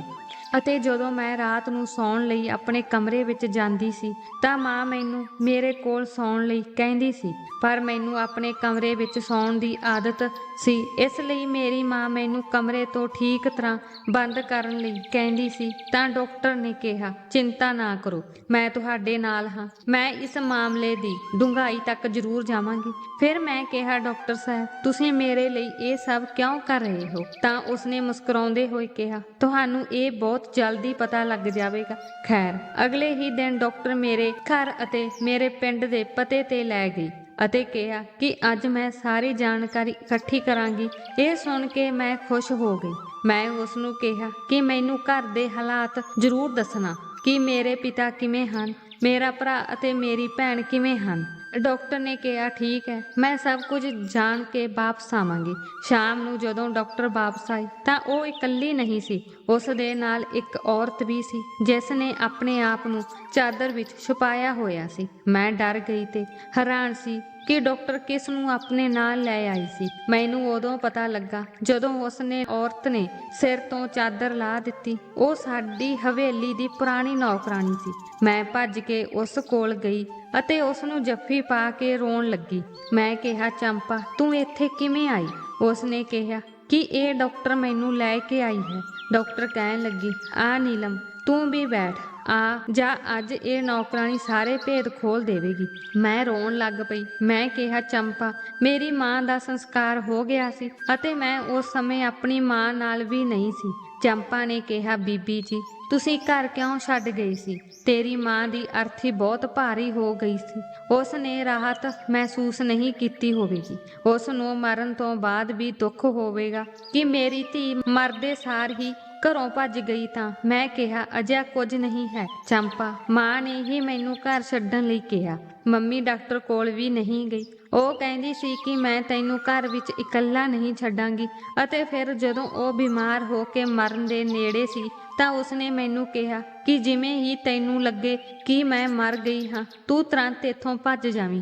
ਅਤੇ ਜਦੋਂ ਮੈਂ ਰਾਤ ਨੂੰ ਸੌਣ ਲਈ ਆਪਣੇ ਕਮਰੇ ਵਿੱਚ ਜਾਂਦੀ ਸੀ ਤਾਂ ਮਾਂ ਮੈਨੂੰ ਮੇਰੇ ਕੋਲ ਸੌਣ ਲਈ ਕਹਿੰਦੀ ਸੀ। ਪਰ ਮੈਨੂੰ ਆਪਣੇ ਕਮਰੇ ਵਿੱਚ ਸੌਣ ਦੀ ਆਦਤ ਸੀ, ਇਸ ਲਈ ਮੇਰੀ ਮਾਂ ਮੈਨੂੰ ਕਮਰੇ ਤੋਂ ਠੀਕ ਤਰ੍ਹਾਂ ਬੰਦ ਕਰਨ ਲਈ ਕਹਿੰਦੀ ਸੀ। ਤਾਂ ਡਾਕਟਰ ਨੇ ਕਿਹਾ, ਚਿੰਤਾ ਨਾ ਕਰੋ, ਮੈਂ ਤੁਹਾਡੇ ਨਾਲ ਹਾਂ, ਮੈਂ ਇਸ ਮਾਮਲੇ ਦੀ ਡੂੰਘਾਈ ਤੱਕ ਜ਼ਰੂਰ ਜਾਵਾਂਗੀ। ਫਿਰ ਮੈਂ ਕਿਹਾ, ਡਾਕਟਰ ਸਾਹਿਬ, ਤੁਸੀਂ ਮੇਰੇ ਲਈ ਇਹ ਸਭ ਕਿਉਂ ਕਰ ਰਹੇ ਹੋ। ਤਾਂ ਉਸਨੇ ਮੁਸਕਰਾਉਂਦੇ ਹੋਏ ਕਿਹਾ, ਤੁਹਾਨੂੰ ਇਹ ਬਹੁਤ ਜਲਦੀ ਪਤਾ ਲੱਗ ਜਾਵੇਗਾ। ਖੈਰ, ਅਗਲੇ ਹੀ ਦਿਨ ਡਾਕਟਰ ਮੇਰੇ ਘਰ ਅਤੇ ਮੇਰੇ ਪਿੰਡ ਦੇ ਪਤੇ ਤੇ ਲੈ ਗਈ ਅਤੇ ਕਿਹਾ ਕਿ ਅੱਜ ਮੈਂ ਸਾਰੀ ਜਾਣਕਾਰੀ ਇਕੱਠੀ ਕਰਾਂਗੀ। ਇਹ ਸੁਣ ਕੇ ਮੈਂ ਖੁਸ਼ ਹੋ ਗਈ। ਮੈਂ ਉਸਨੂੰ ਕਿਹਾ ਕਿ ਮੈਨੂੰ ਘਰ ਦੇ ਹਾਲਾਤ ਜ਼ਰੂਰ ਦੱਸਣਾ ਕਿ ਮੇਰੇ ਪਿਤਾ ਕਿਵੇਂ ਹਨ, ਮੇਰਾ ਭਰਾ ਅਤੇ ਮੇਰੀ ਭੈਣ ਕਿਵੇਂ ਹਨ। ਡਾਕਟਰ ਨੇ ਕਿਹਾ, ਠੀਕ ਹੈ, ਮੈਂ ਸਭ ਕੁਝ ਜਾਣ ਕੇ ਵਾਪਸ ਆਵਾਂਗੀ। ਸ਼ਾਮ ਨੂੰ ਜਦੋਂ ਡਾਕਟਰ ਵਾਪਸ ਆਈ ਤਾਂ ਉਹ ਇਕੱਲੀ ਨਹੀਂ ਸੀ, ਉਸ ਦੇ ਨਾਲ ਇੱਕ ਔਰਤ ਵੀ ਸੀ ਜਿਸ ਨੇ ਆਪਣੇ ਆਪ ਨੂੰ ਚਾਦਰ ਵਿੱਚ ਛੁਪਾਇਆ ਹੋਇਆ ਸੀ। ਮੈਂ ਡਰ ਗਈ ਤੇ ਹੈਰਾਨ ਸੀ ਕਿ ਡਾਕਟਰ ਕਿਸ ਨੂੰ ਆਪਣੇ ਨਾਲ ਲੈ ਆਈ ਸੀ। ਮੈਨੂੰ ਉਦੋਂ ਪਤਾ ਲੱਗਾ ਜਦੋਂ ਔਰਤ ਨੇ ਸਿਰ ਤੋਂ ਚਾਦਰ ਲਾ ਦਿੱਤੀ। ਉਹ ਸਾਡੀ ਹਵੇਲੀ ਦੀ ਪੁਰਾਣੀ ਨੌਕਰਾਣੀ ਸੀ। ਮੈਂ ਭੱਜ ਕੇ ਉਸ ਕੋਲ ਗਈ ਅਤੇ ਉਸ ਨੂੰ ਜੱਫੀ ਪਾ ਕੇ ਰੋਣ ਲੱਗੀ। ਮੈਂ ਕਿਹਾ, ਚੰਪਾ, ਤੂੰ ਇੱਥੇ ਕਿਵੇਂ ਆਈ। ਉਸ ਨੇ ਕਿਹਾ ਕਿ ਇਹ ਡਾਕਟਰ ਮੈਨੂੰ ਲੈ ਕੇ ਆਈ ਹੈ। ਡਾਕਟਰ ਕਹਿਣ ਲੱਗੀ, ਆ ਨੀਲਮ, ਤੂੰ ਵੀ ਬੈਠ, ਆ ਜਾ, ਅੱਜ ਇਹ ਨੌਕਰਾਣੀ ਸਾਰੇ ਭੇਦ ਖੋਲ ਦੇਵੇਗੀ। ਮੈਂ ਰੋਣ ਲੱਗ ਪਈ। ਮੈਂ ਕਿਹਾ, ਚੰਪਾ, ਮੇਰੀ ਮਾਂ ਦਾ ਸੰਸਕਾਰ ਹੋ ਗਿਆ ਸੀ ਅਤੇ ਮੈਂ ਉਸ ਸਮੇਂ ਆਪਣੀ ਮਾਂ ਨਾਲ ਵੀ ਨਹੀਂ ਸੀ। ਚੰਪਾ ਨੇ ਕਿਹਾ, ਬੀਬੀ ਜੀ, ਤੁਸੀਂ ਘਰ ਕਿਉਂ ਛੱਡ ਗਏ ਸੀ। ਤੇਰੀ ਮਾਂ ਦੀ ਅਰਥੀ ਬਹੁਤ ਭਾਰੀ ਹੋ ਗਈ ਸੀ। ਉਸ ਨੇ ਰਾਹਤ ਮਹਿਸੂਸ ਨਹੀਂ ਕੀਤੀ ਹੋਵੇਗੀ। ਉਸ ਨੂੰ ਮਰਨ ਤੋਂ ਬਾਅਦ ਵੀ ਦੁੱਖ ਹੋਵੇਗਾ ਕਿ ਮੇਰੀ ਧੀ ਮਰਦੇ ਸਾਰ ਹੀ ਘਰੋਂ ਭੱਜ ਗਈ। ਤਾਂ ਮੈਂ ਕਿਹਾ, ਅਜਿਹਾ ਕੁਝ ਨਹੀਂ ਹੈ ਚੰਪਾ, ਮਾਂ ਨੇ ਹੀ ਮੈਨੂੰ ਘਰ ਛੱਡਣ ਲਈ ਕਿਹਾ। ਮੰਮੀ ਡਾਕਟਰ ਕੋਲ ਵੀ ਨਹੀਂ ਗਈ। ਉਹ ਕਹਿੰਦੀ ਸੀ ਕਿ ਮੈਂ ਤੈਨੂੰ ਘਰ ਵਿੱਚ ਇਕੱਲਾ ਨਹੀਂ ਛੱਡਾਂਗੀ। ਅਤੇ ਫਿਰ ਜਦੋਂ ਉਹ ਬਿਮਾਰ ਹੋ ਕੇ ਮਰਨ ਦੇ ਨੇੜੇ ਸੀ ਤਾਂ ਉਸਨੇ ਮੈਨੂੰ ਕਿਹਾ ਕਿ ਜਿਵੇਂ ਹੀ ਤੈਨੂੰ ਲੱਗੇ ਕਿ ਮੈਂ ਮਰ ਗਈ ਹਾਂ, ਤੂੰ ਤੁਰੰਤ ਇੱਥੋਂ ਭੱਜ ਜਾਵੀਂ।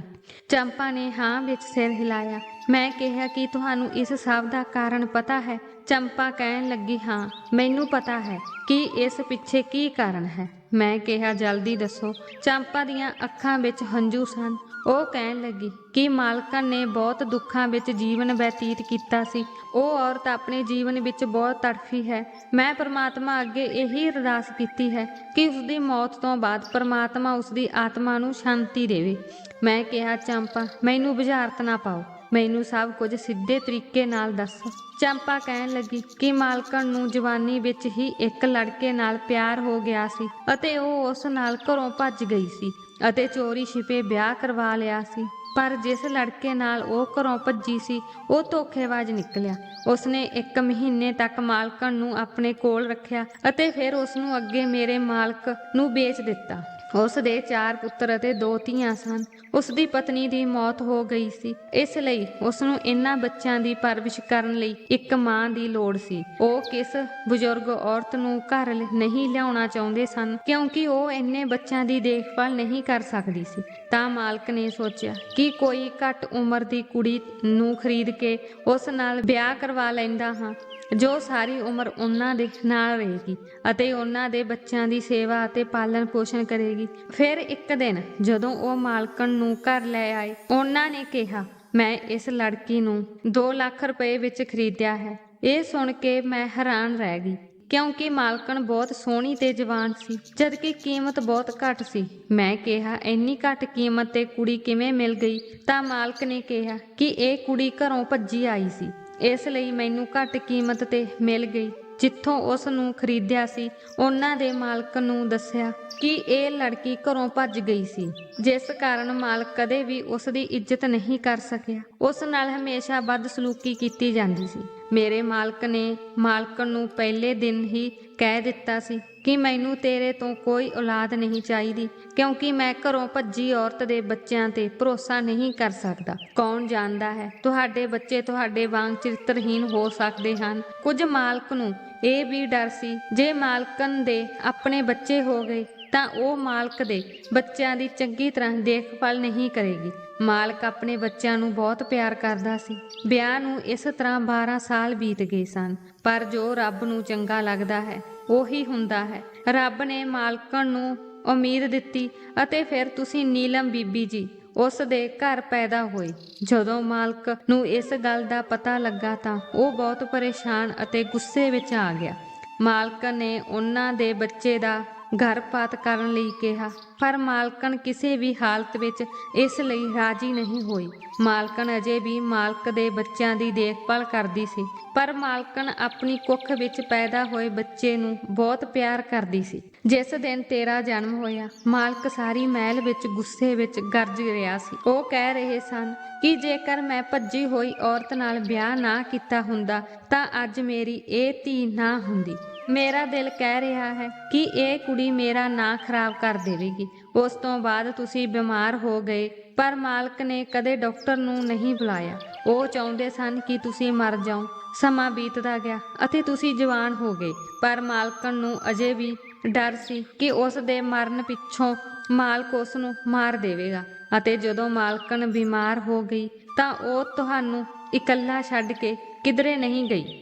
ਚੰਪਾ ਨੇ ਹਾਂ ਵਿੱਚ ਸਿਰ ਹਿਲਾਇਆ। ਮੈਂ ਕਿਹਾ ਕਿ ਤੁਹਾਨੂੰ ਇਸ ਸਭ ਦਾ ਕਾਰਨ ਪਤਾ ਹੈ। ਚੰਪਾ ਕਹਿਣ ਲੱਗੀ, ਹਾਂ, ਮੈਨੂੰ ਪਤਾ ਹੈ ਕਿ ਇਸ ਪਿੱਛੇ ਕੀ ਕਾਰਨ ਹੈ। ਮੈਂ ਕਿਹਾ, ਜਲਦੀ ਦੱਸੋ। ਚੰਪਾ ਦੀਆਂ ਅੱਖਾਂ ਵਿੱਚ ਹੰਝੂ ਸਨ। ਉਹ ਕਹਿਣ ਲੱਗੀ ਕਿ ਮਾਲਕਣ ਨੇ ਬਹੁਤ ਦੁੱਖਾਂ ਵਿੱਚ ਜੀਵਨ ਬਤੀਤ ਕੀਤਾ ਸੀ। ਉਹ ਔਰਤ ਆਪਣੇ ਜੀਵਨ ਵਿੱਚ ਬਹੁਤ ਤੜਫੀ ਹੈ। ਮੈਂ ਪਰਮਾਤਮਾ ਅੱਗੇ ਇਹੀ ਅਰਦਾਸ ਕੀਤੀ ਹੈ ਕਿ ਉਸਦੀ ਮੌਤ ਤੋਂ ਬਾਅਦ ਪਰਮਾਤਮਾ ਉਸਦੀ ਆਤਮਾ ਨੂੰ ਸ਼ਾਂਤੀ ਦੇਵੇ। ਮੈਂ ਕਿਹਾ, ਚੰਪਾ, ਮੈਨੂੰ ਬੁਝਾਰਤ ਨਾ ਪਾਓ, ਮੈਨੂੰ ਸਭ ਕੁਝ ਸਿੱਧੇ ਤਰੀਕੇ ਨਾਲ ਦੱਸ। ਚੰਪਾ ਕਹਿਣ ਲੱਗੀ ਕਿ ਮਾਲਕਣ ਨੂੰ ਜਵਾਨੀ ਵਿੱਚ ਹੀ ਇੱਕ ਲੜਕੇ ਨਾਲ ਪਿਆਰ ਹੋ ਗਿਆ ਸੀ ਅਤੇ ਉਹ ਉਸ ਨਾਲ ਘਰੋਂ ਭੱਜ ਗਈ ਸੀ ਅਤੇ ਚੋਰੀ ਛਿਪੇ ਵਿਆਹ ਕਰਵਾ ਲਿਆ ਸੀ। ਪਰ ਜਿਸ ਲੜਕੇ ਨਾਲ ਉਹ ਘਰੋਂ ਭੱਜੀ ਸੀ ਉਹ ਧੋਖੇਬਾਜ਼ ਨਿਕਲਿਆ। ਉਸਨੇ 1 ਮਹੀਨੇ ਤੱਕ ਮਾਲਕਣ ਨੂੰ ਆਪਣੇ ਕੋਲ ਰੱਖਿਆ ਅਤੇ ਫਿਰ ਉਸਨੂੰ ਅੱਗੇ ਮੇਰੇ ਮਾਲਕ ਨੂੰ ਵੇਚ ਦਿੱਤਾ। ਉਸ ਦੇ 4 ਪੁੱਤਰ ਅਤੇ 2 ਧੀਆਂ ਸਨ। ਉਸ ਦੀ ਪਤਨੀ ਦੀ ਮੌਤ ਹੋ ਗਈ ਸੀ, ਇਸ ਲਈ ਉਸ ਨੂੰ ਇਹਨਾਂ ਬੱਚਿਆਂ ਦੀ ਪਰਵਰਿਸ਼ ਕਰਨ ਲਈ ਇੱਕ ਮਾਂ ਦੀ ਲੋੜ ਸੀ। ਉਹ ਕਿਸ ਬਜ਼ੁਰਗ ਔਰਤ ਨੂੰ ਘਰ ਨਹੀਂ ਲਿਆਉਣਾ ਚਾਹੁੰਦੇ ਸਨ ਕਿਉਂਕਿ ਉਹ ਇੰਨੇ ਬੱਚਿਆਂ ਦੀ ਦੇਖਭਾਲ ਨਹੀਂ ਕਰ ਸਕਦੀ ਸੀ। ਤਾਂ ਮਾਲਕ ਨੇ ਸੋਚਿਆ ਕਿ ਕੋਈ ਘੱਟ ਉਮਰ ਦੀ ਕੁੜੀ ਨੂੰ ਖਰੀਦ ਕੇ ਉਸ ਨਾਲ ਵਿਆਹ ਕਰਵਾ ਲੈਂਦਾ ਹਾਂ, ਜੋ ਸਾਰੀ ਉਮਰ ਉਹਨਾਂ ਦੇ ਨਾਲ ਰਹੇਗੀ ਅਤੇ ਉਹਨਾਂ ਦੇ ਬੱਚਿਆਂ ਦੀ ਸੇਵਾ ਅਤੇ ਪਾਲਣ ਪੋਸ਼ਣ ਕਰੇਗੀ। ਫਿਰ ਇੱਕ ਦਿਨ ਜਦੋਂ ਉਹ ਮਾਲਕਣ ਨੂੰ ਘਰ ਲੈ ਆਏ, ਉਹਨਾਂ ਨੇ ਕਿਹਾ, ਮੈਂ ਇਸ ਲੜਕੀ ਨੂੰ 2 ਲੱਖ ਰੁਪਏ ਵਿੱਚ ਖਰੀਦਿਆ ਹੈ। ਇਹ ਸੁਣ ਕੇ ਮੈਂ ਹੈਰਾਨ ਰਹਿ ਗਈ ਕਿਉਂਕਿ ਮਾਲਕਣ ਬਹੁਤ ਸੋਹਣੀ ਤੇ ਜਵਾਨ ਸੀ, ਜਦਕਿ ਕੀਮਤ ਬਹੁਤ ਘੱਟ ਸੀ। ਮੈਂ ਕਿਹਾ, ਇੰਨੀ ਘੱਟ ਕੀਮਤ ਤੇ ਕੁੜੀ ਕਿਵੇਂ ਮਿਲ ਗਈ? ਤਾਂ ਮਾਲਕ ਨੇ ਕਿਹਾ ਕਿ ਇਹ ਕੁੜੀ ਘਰੋਂ ਭੱਜੀ ਆਈ ਸੀ, ਇਸ ਲਈ ਮੈਨੂੰ ਘੱਟ ਕੀਮਤ ਤੇ ਮਿਲ ਗਈ। ਜਿੱਥੋਂ ਉਸ ਨੂੰ ਖਰੀਦਿਆ ਸੀ ਉਹਨਾਂ ਦੇ ਮਾਲਕ ਨੂੰ ਦੱਸਿਆ ਕਿ ਇਹ ਲੜਕੀ ਘਰੋਂ ਭੱਜ ਗਈ ਸੀ, ਜਿਸ ਕਾਰਨ ਮਾਲਕ ਕਦੇ ਵੀ ਉਸ ਦੀ ਇੱਜ਼ਤ ਨਹੀਂ ਕਰ ਸਕਿਆ। ਉਸ ਨਾਲ ਹਮੇਸ਼ਾ ਬਦਸਲੂਕੀ ਕੀਤੀ ਜਾਂਦੀ ਸੀ। ਮੇਰੇ ਮਾਲਕ ਨੇ ਮਾਲਕਣ ਨੂੰ ਪਹਿਲੇ ਦਿਨ ਹੀ ਕਹਿ ਦਿੱਤਾ ਸੀ ਕਿ ਮੈਨੂੰ ਤੇਰੇ ਤੋਂ ਕੋਈ ਔਲਾਦ ਨਹੀਂ ਚਾਹੀਦੀ ਕਿਉਂਕਿ ਮੈਂ ਘਰੋਂ ਭੱਜੀ ਔਰਤ ਦੇ ਬੱਚਿਆਂ ਤੇ ਭਰੋਸਾ ਨਹੀਂ ਕਰ ਸਕਦਾ। ਕੌਣ ਜਾਣਦਾ ਹੈ, ਤੁਹਾਡੇ ਬੱਚੇ ਤੁਹਾਡੇ ਵਾਂਗ ਚਰਿੱਤਰਹੀਣ ਹੋ ਸਕਦੇ ਹਨ। ਕੁਝ ਮਾਲਕ ਨੂੰ ਇਹ ਵੀ ਡਰ ਸੀ ਜੇ ਮਾਲਕਣ ਦੇ ਆਪਣੇ ਬੱਚੇ ਹੋ ਗਏ ਤਾਂ ਉਹ ਮਾਲਕ ਦੇ ਬੱਚਿਆਂ ਦੀ ਚੰਗੀ ਤਰ੍ਹਾਂ ਦੇਖਭਾਲ ਨਹੀਂ ਕਰੇਗੀ। ਮਾਲਕ ਆਪਣੇ ਬੱਚਿਆਂ ਨੂੰ ਬਹੁਤ ਪਿਆਰ ਕਰਦਾ ਸੀ। ਵਿਆਹ ਨੂੰ ਇਸ ਤਰ੍ਹਾਂ 12 ਸਾਲ ਬੀਤ ਗਏ ਸਨ, ਪਰ ਜੋ ਰੱਬ ਨੂੰ ਚੰਗਾ ਲੱਗਦਾ ਹੈ ਉਹੀ ਹੁੰਦਾ ਹੈ। ਰੱਬ ਨੇ ਮਾਲਕਣ ਨੂੰ ਉਮੀਦ ਦਿੱਤੀ ਅਤੇ ਫਿਰ ਤੁਸੀਂ ਨੀਲਮ ਬੀਬੀ ਜੀ ਉਸ ਦੇ ਘਰ ਪੈਦਾ ਹੋਏ। ਜਦੋਂ ਮਾਲਕ ਨੂੰ ਇਸ ਗੱਲ ਦਾ ਪਤਾ ਲੱਗਾ ਤਾਂ ਉਹ ਬਹੁਤ ਪਰੇਸ਼ਾਨ ਅਤੇ ਗੁੱਸੇ ਵਿੱਚ ਆ ਗਿਆ। ਮਾਲਕ ਨੇ ਉਹਨਾਂ ਦੇ ਬੱਚੇ ਦਾ ਗਰਭਪਾਤ ਕਰਨ ਲਈ ਕਿਹਾ, ਪਰ ਮਾਲਕਣ ਕਿਸੇ ਵੀ ਹਾਲਤ ਵਿੱਚ ਇਸ ਲਈ ਰਾਜੀ ਨਹੀਂ ਹੋਈ। ਮਾਲਕਣ ਅਜੇ ਵੀ ਮਾਲਕ ਦੇ ਬੱਚਿਆਂ ਦੀ ਦੇਖਭਾਲ ਕਰਦੀ ਸੀ, ਪਰ ਮਾਲਕਣ ਆਪਣੀ ਕੁੱਖ ਵਿੱਚ ਪੈਦਾ ਹੋਏ ਬੱਚੇ ਨੂੰ ਬਹੁਤ ਪਿਆਰ ਕਰਦੀ ਸੀ। ਜਿਸ ਦਿਨ ਤੇਰਾ ਜਨਮ ਹੋਇਆ, ਮਾਲਕ ਸਾਰੀ ਮਹਿਲ ਵਿੱਚ ਗੁੱਸੇ ਵਿੱਚ ਗਰਜ ਰਿਹਾ ਸੀ। ਉਹ ਕਹਿ ਰਹੇ ਸਨ ਕਿ ਜੇਕਰ ਮੈਂ ਭੱਜੀ ਹੋਈ ਔਰਤ ਨਾਲ ਵਿਆਹ ਨਾ ਕੀਤਾ ਹੁੰਦਾ ਤਾਂ ਅੱਜ ਮੇਰੀ ਇਹ ਧੀ ਨਾ ਹੁੰਦੀ। ਮੇਰਾ ਦਿਲ ਕਹਿ ਰਿਹਾ ਹੈ ਕਿ ਇਹ ਕੁੜੀ ਮੇਰਾ ਨਾਂ ਖਰਾਬ ਕਰ ਦੇਵੇਗੀ। ਉਸ ਤੋਂ ਬਾਅਦ ਤੁਸੀਂ ਬਿਮਾਰ ਹੋ ਗਏ, ਪਰ ਮਾਲਕ ਨੇ ਕਦੇ ਡਾਕਟਰ ਨੂੰ ਨਹੀਂ ਬੁਲਾਇਆ। ਉਹ ਚਾਹੁੰਦੇ ਸਨ ਕਿ ਤੁਸੀਂ ਮਰ ਜਾਓ। ਸਮਾਂ ਬੀਤਦਾ ਗਿਆ ਅਤੇ ਤੁਸੀਂ ਜਵਾਨ ਹੋ ਗਏ, ਪਰ ਮਾਲਕਣ ਨੂੰ ਅਜੇ ਵੀ ਡਰ ਸੀ ਕਿ ਉਸ ਦੇ ਮਰਨ ਪਿੱਛੋਂ ਮਾਲਕ ਉਸ ਨੂੰ ਮਾਰ ਦੇਵੇਗਾ। ਅਤੇ ਜਦੋਂ ਮਾਲਕਣ ਬਿਮਾਰ ਹੋ ਗਈ ਤਾਂ ਉਹ ਤੁਹਾਨੂੰ ਇਕੱਲਾ ਛੱਡ ਕੇ ਕਿਧਰੇ ਨਹੀਂ ਗਈ।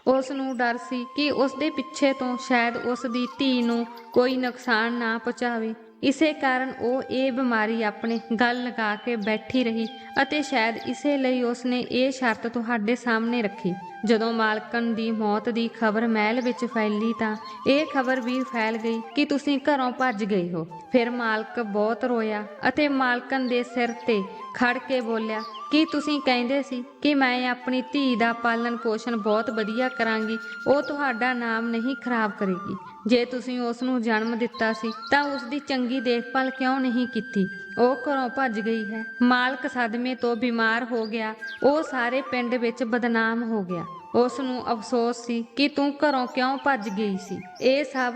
ਉਸ ਨੂੰ ਡਰ ਸੀ ਕਿ ਉਸ ਦੇ ਪਿੱਛੇ ਤੋਂ ਸ਼ਾਇਦ ਉਸ ਦੀ ਧੀ ਨੂੰ ਕੋਈ ਨੁਕਸਾਨ ਨਾ ਪਹੁੰਚਾਵੇ। ਇਸੇ ਕਾਰਨ ਉਹ ਇਹ ਬਿਮਾਰੀ ਆਪਣੇ ਗਲ ਲਗਾ ਕੇ ਬੈਠੀ ਰਹੀ ਅਤੇ ਸ਼ਾਇਦ ਇਸੇ ਲਈ ਉਸਨੇ ਇਹ ਸ਼ਰਤ ਤੁਹਾਡੇ ਸਾਹਮਣੇ ਰੱਖੀ। ਜਦੋਂ ਮਾਲਕਣ ਦੀ ਮੌਤ ਦੀ ਖਬਰ ਮਹਿਲ ਵਿੱਚ ਫੈਲੀ ਤਾਂ ਇਹ ਖਬਰ ਵੀ ਫੈਲ ਗਈ ਕਿ ਤੁਸੀਂ ਘਰੋਂ ਭੱਜ ਗਏ ਹੋ। ਫਿਰ ਮਾਲਕ ਬਹੁਤ ਰੋਇਆ ਅਤੇ ਮਾਲਕਣ ਦੇ ਸਿਰ ਤੇ ਖੜ ਕੇ ਬੋਲਿਆ ਕਿ ਤੁਸੀਂ ਕਹਿੰਦੇ ਸੀ ਕਿ ਮੈਂ ਆਪਣੀ ਧੀ ਦਾ ਪਾਲਣ ਪੋਸ਼ਣ ਬਹੁਤ ਵਧੀਆ ਕਰਾਂਗੀ, ਉਹ ਤੁਹਾਡਾ ਨਾਮ ਨਹੀਂ ਖਰਾਬ ਕਰੇਗੀ। ਜੇ ਤੁਸੀਂ ਉਸ ਨੂੰ ਜਨਮ ਦਿੱਤਾ ਸੀ ਤਾਂ ਉਸ ਦੀ ਚੰਗੀ ਦੇਖਭਾਲ ਕਿਉਂ ਨਹੀਂ ਕੀਤੀ? ਉਹ ਘਰੋਂ ਭੱਜ ਗਈ ਹੈ। ਮਾਲਕ ਸਦਮੇ ਤੋਂ ਬਿਮਾਰ ਹੋ ਗਿਆ। ਉਹ ਸਾਰੇ ਪਿੰਡ ਵਿੱਚ ਬਦਨਾਮ ਹੋ ਗਿਆ। ਉਸ ਨੂੰ ਅਫਸੋਸ ਸੀ ਕਿ ਤੂੰ ਘਰੋਂ ਕਿਉਂ ਭੱਜ ਗਈ ਸੀ। ਇਹ ਸਭ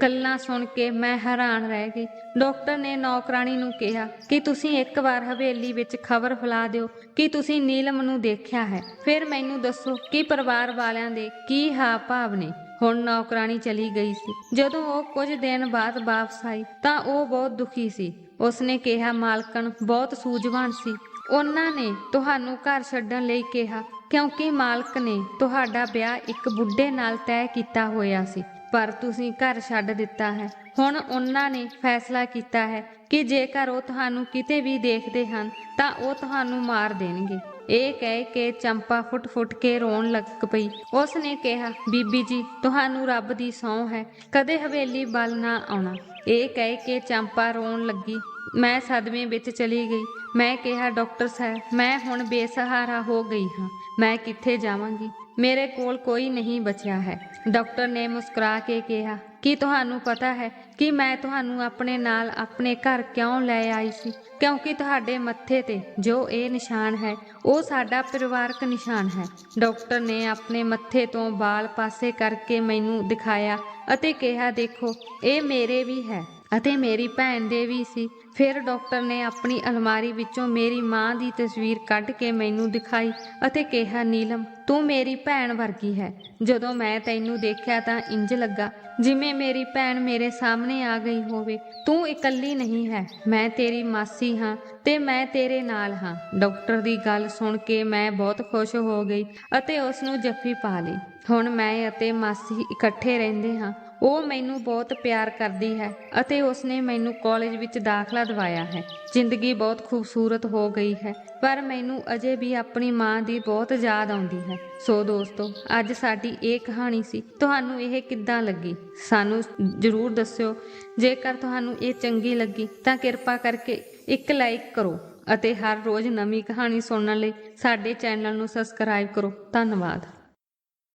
ਗੱਲਾਂ ਸੁਣ ਕੇ ਮੈਂ ਹੈਰਾਨ ਰਹਿ ਗਈ। ਡਾਕਟਰ ਨੇ ਨੌਕਰਾਣੀ ਨੂੰ ਕਿਹਾ ਕਿ ਤੁਸੀਂ ਇੱਕ ਵਾਰ ਹਵੇਲੀ ਵਿੱਚ ਖਬਰ ਫੈਲਾ ਦਿਓ ਕਿ ਤੁਸੀਂ ਨੀਲਮ ਨੂੰ ਦੇਖਿਆ ਹੈ। ਫਿਰ ਮੈਨੂੰ ਦੱਸੋ ਕਿ ਪਰਿਵਾਰ ਵਾਲਿਆਂ ਦੇ ਕੀ ਹਾਵ ਭਾਵ ਨੇ। ਹੁਣ ਨੌਕਰਾਣੀ ਚਲੀ ਗਈ ਸੀ। ਜਦੋਂ ਉਹ ਕੁਝ ਦਿਨ ਬਾਅਦ ਵਾਪਸ ਆਈ ਤਾਂ ਉਹ ਬਹੁਤ ਦੁਖੀ ਸੀ। ਉਸਨੇ ਕਿਹਾ, ਮਾਲਕਣ ਬਹੁਤ ਸੂਝਵਾਨ ਸੀ। ਉਹਨਾਂ ਨੇ ਤੁਹਾਨੂੰ ਘਰ ਛੱਡਣ ਲਈ ਕਿਹਾ ਕਿਉਂਕਿ ਮਾਲਕ ਨੇ ਤੁਹਾਡਾ ਵਿਆਹ ਇੱਕ ਬੁੱਢੇ ਨਾਲ ਤੈਅ ਕੀਤਾ ਹੋਇਆ ਸੀ, ਪਰ ਤੁਸੀਂ ਘਰ ਛੱਡ ਦਿੱਤਾ ਹੈ। ਹੁਣ ਉਹਨਾਂ ਨੇ ਫੈਸਲਾ ਕੀਤਾ ਹੈ ਕਿ ਜੇਕਰ ਉਹ ਤੁਹਾਨੂੰ ਕਿਤੇ ਵੀ ਦੇਖਦੇ ਹਨ ਤਾਂ ਉਹ ਤੁਹਾਨੂੰ ਮਾਰ ਦੇਣਗੇ। ਇਹ ਕਹਿ ਕੇ ਚੰਪਾ ਫੁੱਟ ਕੇ ਰੋਣ ਲੱਗ ਪਈ। ਉਸ ਨੇ ਕਿਹਾ, ਬੀਬੀ ਜੀ, ਤੁਹਾਨੂੰ ਰੱਬ ਦੀ ਸਹੁੰ ਹੈ, ਕਦੇ ਹਵੇਲੀ ਵੱਲ ਨਾ ਆਉਣਾ। ਇਹ ਕਹਿ ਕੇ ਚੰਪਾ ਰੋਣ ਲੱਗੀ। ਮੈਂ ਸਦਮੇ ਵਿੱਚ ਚਲੀ ਗਈ। ਮੈਂ ਕਿਹਾ, ਡਾਕਟਰ ਸਾਹਿਬ, ਮੈਂ ਹੁਣ ਬੇਸਹਾਰਾ ਹੋ ਗਈ ਹਾਂ, ਮੈਂ ਕਿੱਥੇ ਜਾਵਾਂਗੀ? ਮੇਰੇ ਕੋਲ ਕੋਈ ਨਹੀਂ ਬਚਿਆ ਹੈ। ਡਾਕਟਰ ਨੇ ਮੁਸਕਰਾ ਕੇ ਕਿਹਾ, ਕੀ ਤੁਹਾਨੂੰ ਪਤਾ ਹੈ ਕਿ ਮੈਂ ਤੁਹਾਨੂੰ ਆਪਣੇ ਨਾਲ ਆਪਣੇ ਘਰ ਕਿਉਂ ਲੈ ਆਈ ਸੀ? ਕਿਉਂਕਿ ਤੁਹਾਡੇ ਮੱਥੇ ਤੇ ਜੋ ਇਹ ਨਿਸ਼ਾਨ ਹੈ ਉਹ ਸਾਡਾ ਪਰਿਵਾਰਕ ਨਿਸ਼ਾਨ ਹੈ। ਡਾਕਟਰ ਨੇ ਆਪਣੇ ਮੱਥੇ ਤੋਂ ਵਾਲ ਪਾਸੇ ਕਰਕੇ ਮੈਨੂੰ ਦਿਖਾਇਆ ਅਤੇ ਕਿਹਾ, ਦੇਖੋ, ਇਹ ਮੇਰੇ ਵੀ ਹੈ ਅਤੇ ਮੇਰੀ ਭੈਣ ਦੇ ਵੀ ਸੀ। ਫਿਰ ਡਾਕਟਰ ਨੇ ਆਪਣੀ ਅਲਮਾਰੀ ਵਿੱਚੋਂ ਮੇਰੀ ਮਾਂ ਦੀ ਤਸਵੀਰ ਕੱਢ ਕੇ ਮੈਨੂੰ ਦਿਖਾਈ ਅਤੇ ਕਿਹਾ, ਨੀਲਮ, ਤੂੰ ਮੇਰੀ ਭੈਣ ਵਰਗੀ ਹੈ। ਜਦੋਂ ਮੈਂ ਤੈਨੂੰ ਦੇਖਿਆ ਤਾਂ ਇੰਜ ਲੱਗਾ ਜਿਵੇਂ ਮੇਰੀ ਭੈਣ ਮੇਰੇ ਸਾਹਮਣੇ ਆ ਗਈ ਹੋਵੇ। ਤੂੰ ਇਕੱਲੀ ਨਹੀਂ ਹੈ, ਮੈਂ ਤੇਰੀ ਮਾਸੀ ਹਾਂ ਤੇ ਮੈਂ ਤੇਰੇ ਨਾਲ ਹਾਂ। ਡਾਕਟਰ ਦੀ ਗੱਲ ਸੁਣ ਕੇ ਮੈਂ ਬਹੁਤ ਖੁਸ਼ ਹੋ ਗਈ ਅਤੇ ਉਸ ਨੂੰ ਜੱਫੀ ਪਾ ਲਈ। ਹੁਣ ਮੈਂ ਅਤੇ ਮਾਸੀ ਇਕੱਠੇ ਰਹਿੰਦੇ ਹਾਂ। ਉਹ ਮੈਨੂੰ ਬਹੁਤ ਪਿਆਰ ਕਰਦੀ ਹੈ ਅਤੇ ਉਸਨੇ ਮੈਨੂੰ ਕਾਲਜ ਵਿੱਚ ਦਾਖਲਾ ਦਿਵਾਇਆ ਹੈ। ਜ਼ਿੰਦਗੀ ਬਹੁਤ ਖੂਬਸੂਰਤ ਹੋ ਗਈ ਹੈ, ਪਰ ਮੈਨੂੰ ਅਜੇ ਵੀ ਆਪਣੀ ਮਾਂ ਦੀ ਬਹੁਤ ਯਾਦ ਆਉਂਦੀ ਹੈ। ਸੋ ਦੋਸਤੋ, ਅੱਜ ਸਾਡੀ ਇਹ ਕਹਾਣੀ ਸੀ। ਤੁਹਾਨੂੰ ਇਹ ਕਿੱਦਾਂ ਲੱਗੀ ਸਾਨੂੰ ਜ਼ਰੂਰ ਦੱਸਿਓ। ਜੇਕਰ ਤੁਹਾਨੂੰ ਇਹ ਚੰਗੀ ਲੱਗੀ ਤਾਂ ਕਿਰਪਾ ਕਰਕੇ ਇੱਕ ਲਾਈਕ ਕਰੋ ਅਤੇ ਹਰ ਰੋਜ਼ ਨਵੀਂ ਕਹਾਣੀ ਸੁਣਨ ਲਈ ਸਾਡੇ ਚੈਨਲ ਨੂੰ ਸਬਸਕ੍ਰਾਈਬ ਕਰੋ। ਧੰਨਵਾਦ।